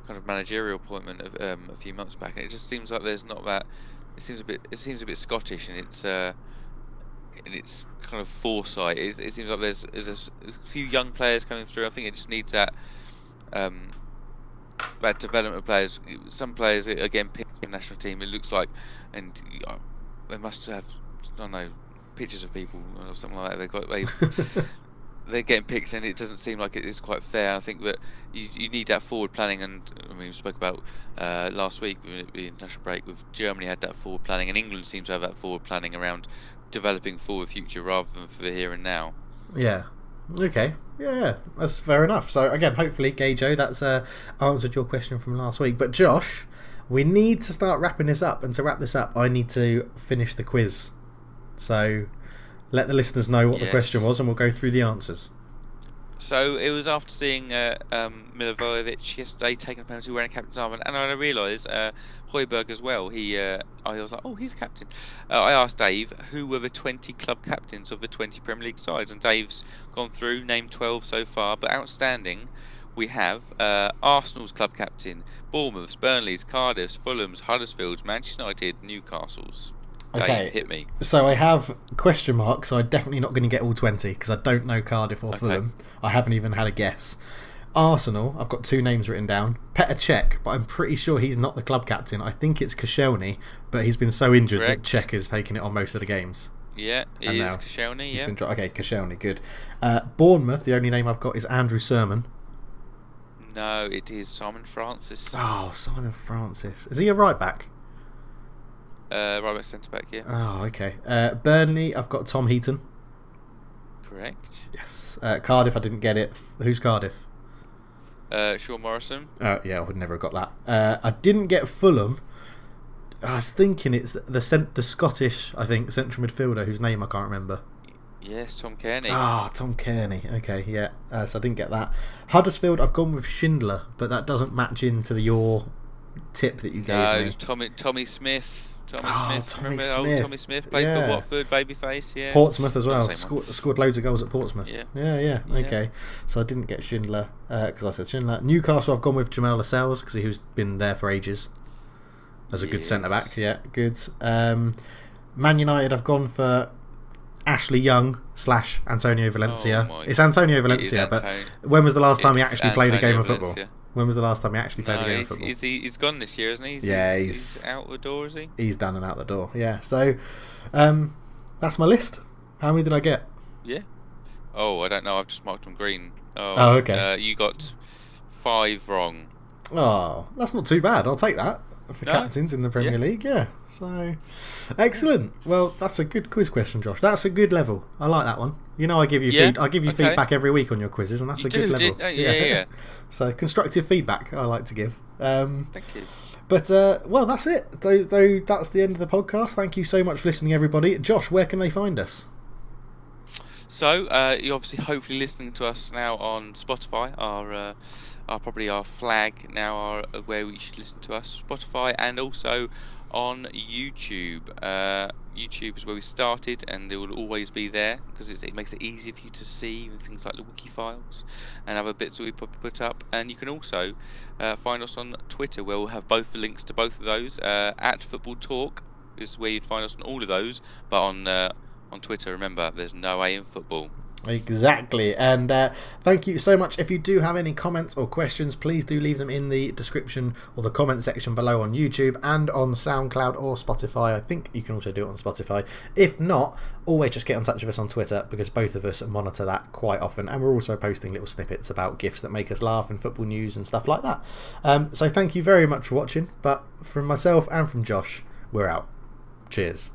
[SPEAKER 2] kind of managerial appointment of, a few months back, and it just seems like there's not that. It seems a bit Scottish in its kind of foresight. It seems like there's a few young players coming through. I think it just needs that development of players. Some players are getting picked in the national team, it looks like, and they must have, I don't know, pictures of people or something like that. They're getting picked, and it doesn't seem like it is quite fair. I think that you need that forward planning, and I mean, we spoke about last week the international break with Germany had that forward planning, and England seems to have that forward planning around developing for the future rather than for the here and now.
[SPEAKER 1] Yeah. Okay. Yeah, that's fair enough. So again, hopefully, Gay-Joe, that's answered your question from last week. But Josh, we need to start wrapping this up, and to wrap this up, I need to finish the quiz. So let the listeners know what the question was, and we'll go through the answers.
[SPEAKER 2] So it was after seeing Milivojevic yesterday taking a penalty wearing a captain's armband, and I realised Højbjerg as well. I was like, oh, he's a captain. I asked Dave who were the 20 club captains of the 20 Premier League sides, and Dave's gone through, named 12 so far, but outstanding we have Arsenal's club captain, Bournemouth's, Burnley's, Cardiff's, Fulham's, Huddersfield's, Manchester United, Newcastle's. Dave, hit me.
[SPEAKER 1] So I have question marks, so I'm definitely not going to get all 20 because I don't know Cardiff or Fulham. I haven't even had a guess. Arsenal, I've got two names written down. Petr Cech, but I'm pretty sure he's not the club captain. I think it's Koscielny, but he's been so injured that Cech is taking it on most of the games.
[SPEAKER 2] Yeah, it is Koscielny, yeah.
[SPEAKER 1] Okay, Koscielny, good. Bournemouth, the only name I've got is Andrew Sermon.
[SPEAKER 2] No, it is Simon Francis.
[SPEAKER 1] Oh, Simon Francis. Is he a right back?
[SPEAKER 2] Right back, centre back, yeah.
[SPEAKER 1] Oh, okay. Burnley, I've got Tom Heaton.
[SPEAKER 2] Correct.
[SPEAKER 1] Yes. Cardiff, I didn't get it. Who's Cardiff?
[SPEAKER 2] Sean Morrison.
[SPEAKER 1] Yeah, I would never have got that. I didn't get Fulham. I was thinking it's the Scottish, I think, central midfielder whose name I can't remember.
[SPEAKER 2] Yes, Tom Kearney.
[SPEAKER 1] Tom Kearney. Okay, yeah. So I didn't get that. Huddersfield, I've gone with Schindler, but that doesn't match into your tip that you gave me.
[SPEAKER 2] No, it was Tommy Smith. Tommy Smith played for Watford, babyface, yeah.
[SPEAKER 1] Portsmouth as well. Scored loads of goals at Portsmouth. Yeah. Okay. So I didn't get Schindler because I said Schindler. Newcastle, I've gone with Jamal Lascelles because he's been there for ages as a good centre back. Yeah, good. Man United, I've gone for Ashley Young / Antonio Valencia. It's Antonio Valencia, but when was the last time he actually played a game of football? When was the last time he actually played a game of football?
[SPEAKER 2] He's gone this year, isn't he? He's out the door, is he?
[SPEAKER 1] He's done and out the door, yeah. So, that's my list. How many did I get?
[SPEAKER 2] Yeah. Oh, I don't know. I've just marked them green.
[SPEAKER 1] Oh, okay.
[SPEAKER 2] You got 5 wrong.
[SPEAKER 1] Oh, that's not too bad. I'll take that for captains in the Premier League, yeah. So, excellent. Well, that's a good quiz question, Josh. That's a good level. I like that one. You know, I give you feedback every week on your quizzes, and that's a good level.
[SPEAKER 2] Yeah.
[SPEAKER 1] So constructive feedback I like to give.
[SPEAKER 2] Thank you.
[SPEAKER 1] But, well, that's it. Though that's the end of the podcast. Thank you so much for listening, everybody. Josh, where can they find us?
[SPEAKER 2] So, you're obviously hopefully listening to us now on Spotify, our probably our flag now, where you should listen to us, Spotify, and also on YouTube. YouTube is where we started, and it will always be there because it makes it easier for you to see things like the WIKI FILES and other bits that we put up. And you can also find us on Twitter, where we'll have both the links to both of those. At Football Talk is where you'd find us on all of those, but on Twitter, remember, there's no A in football.
[SPEAKER 1] Exactly. And thank you so much. If you do have any comments or questions, please do leave them in the description or the comment section below on YouTube and on SoundCloud or Spotify. I think you can also do it on Spotify. If not, always just get in touch with us on Twitter, because both of us monitor that quite often, and we're also posting little snippets about GIFs that make us laugh and football news and stuff like that. So thank you very much for watching. But from myself and from Josh, we're out. Cheers.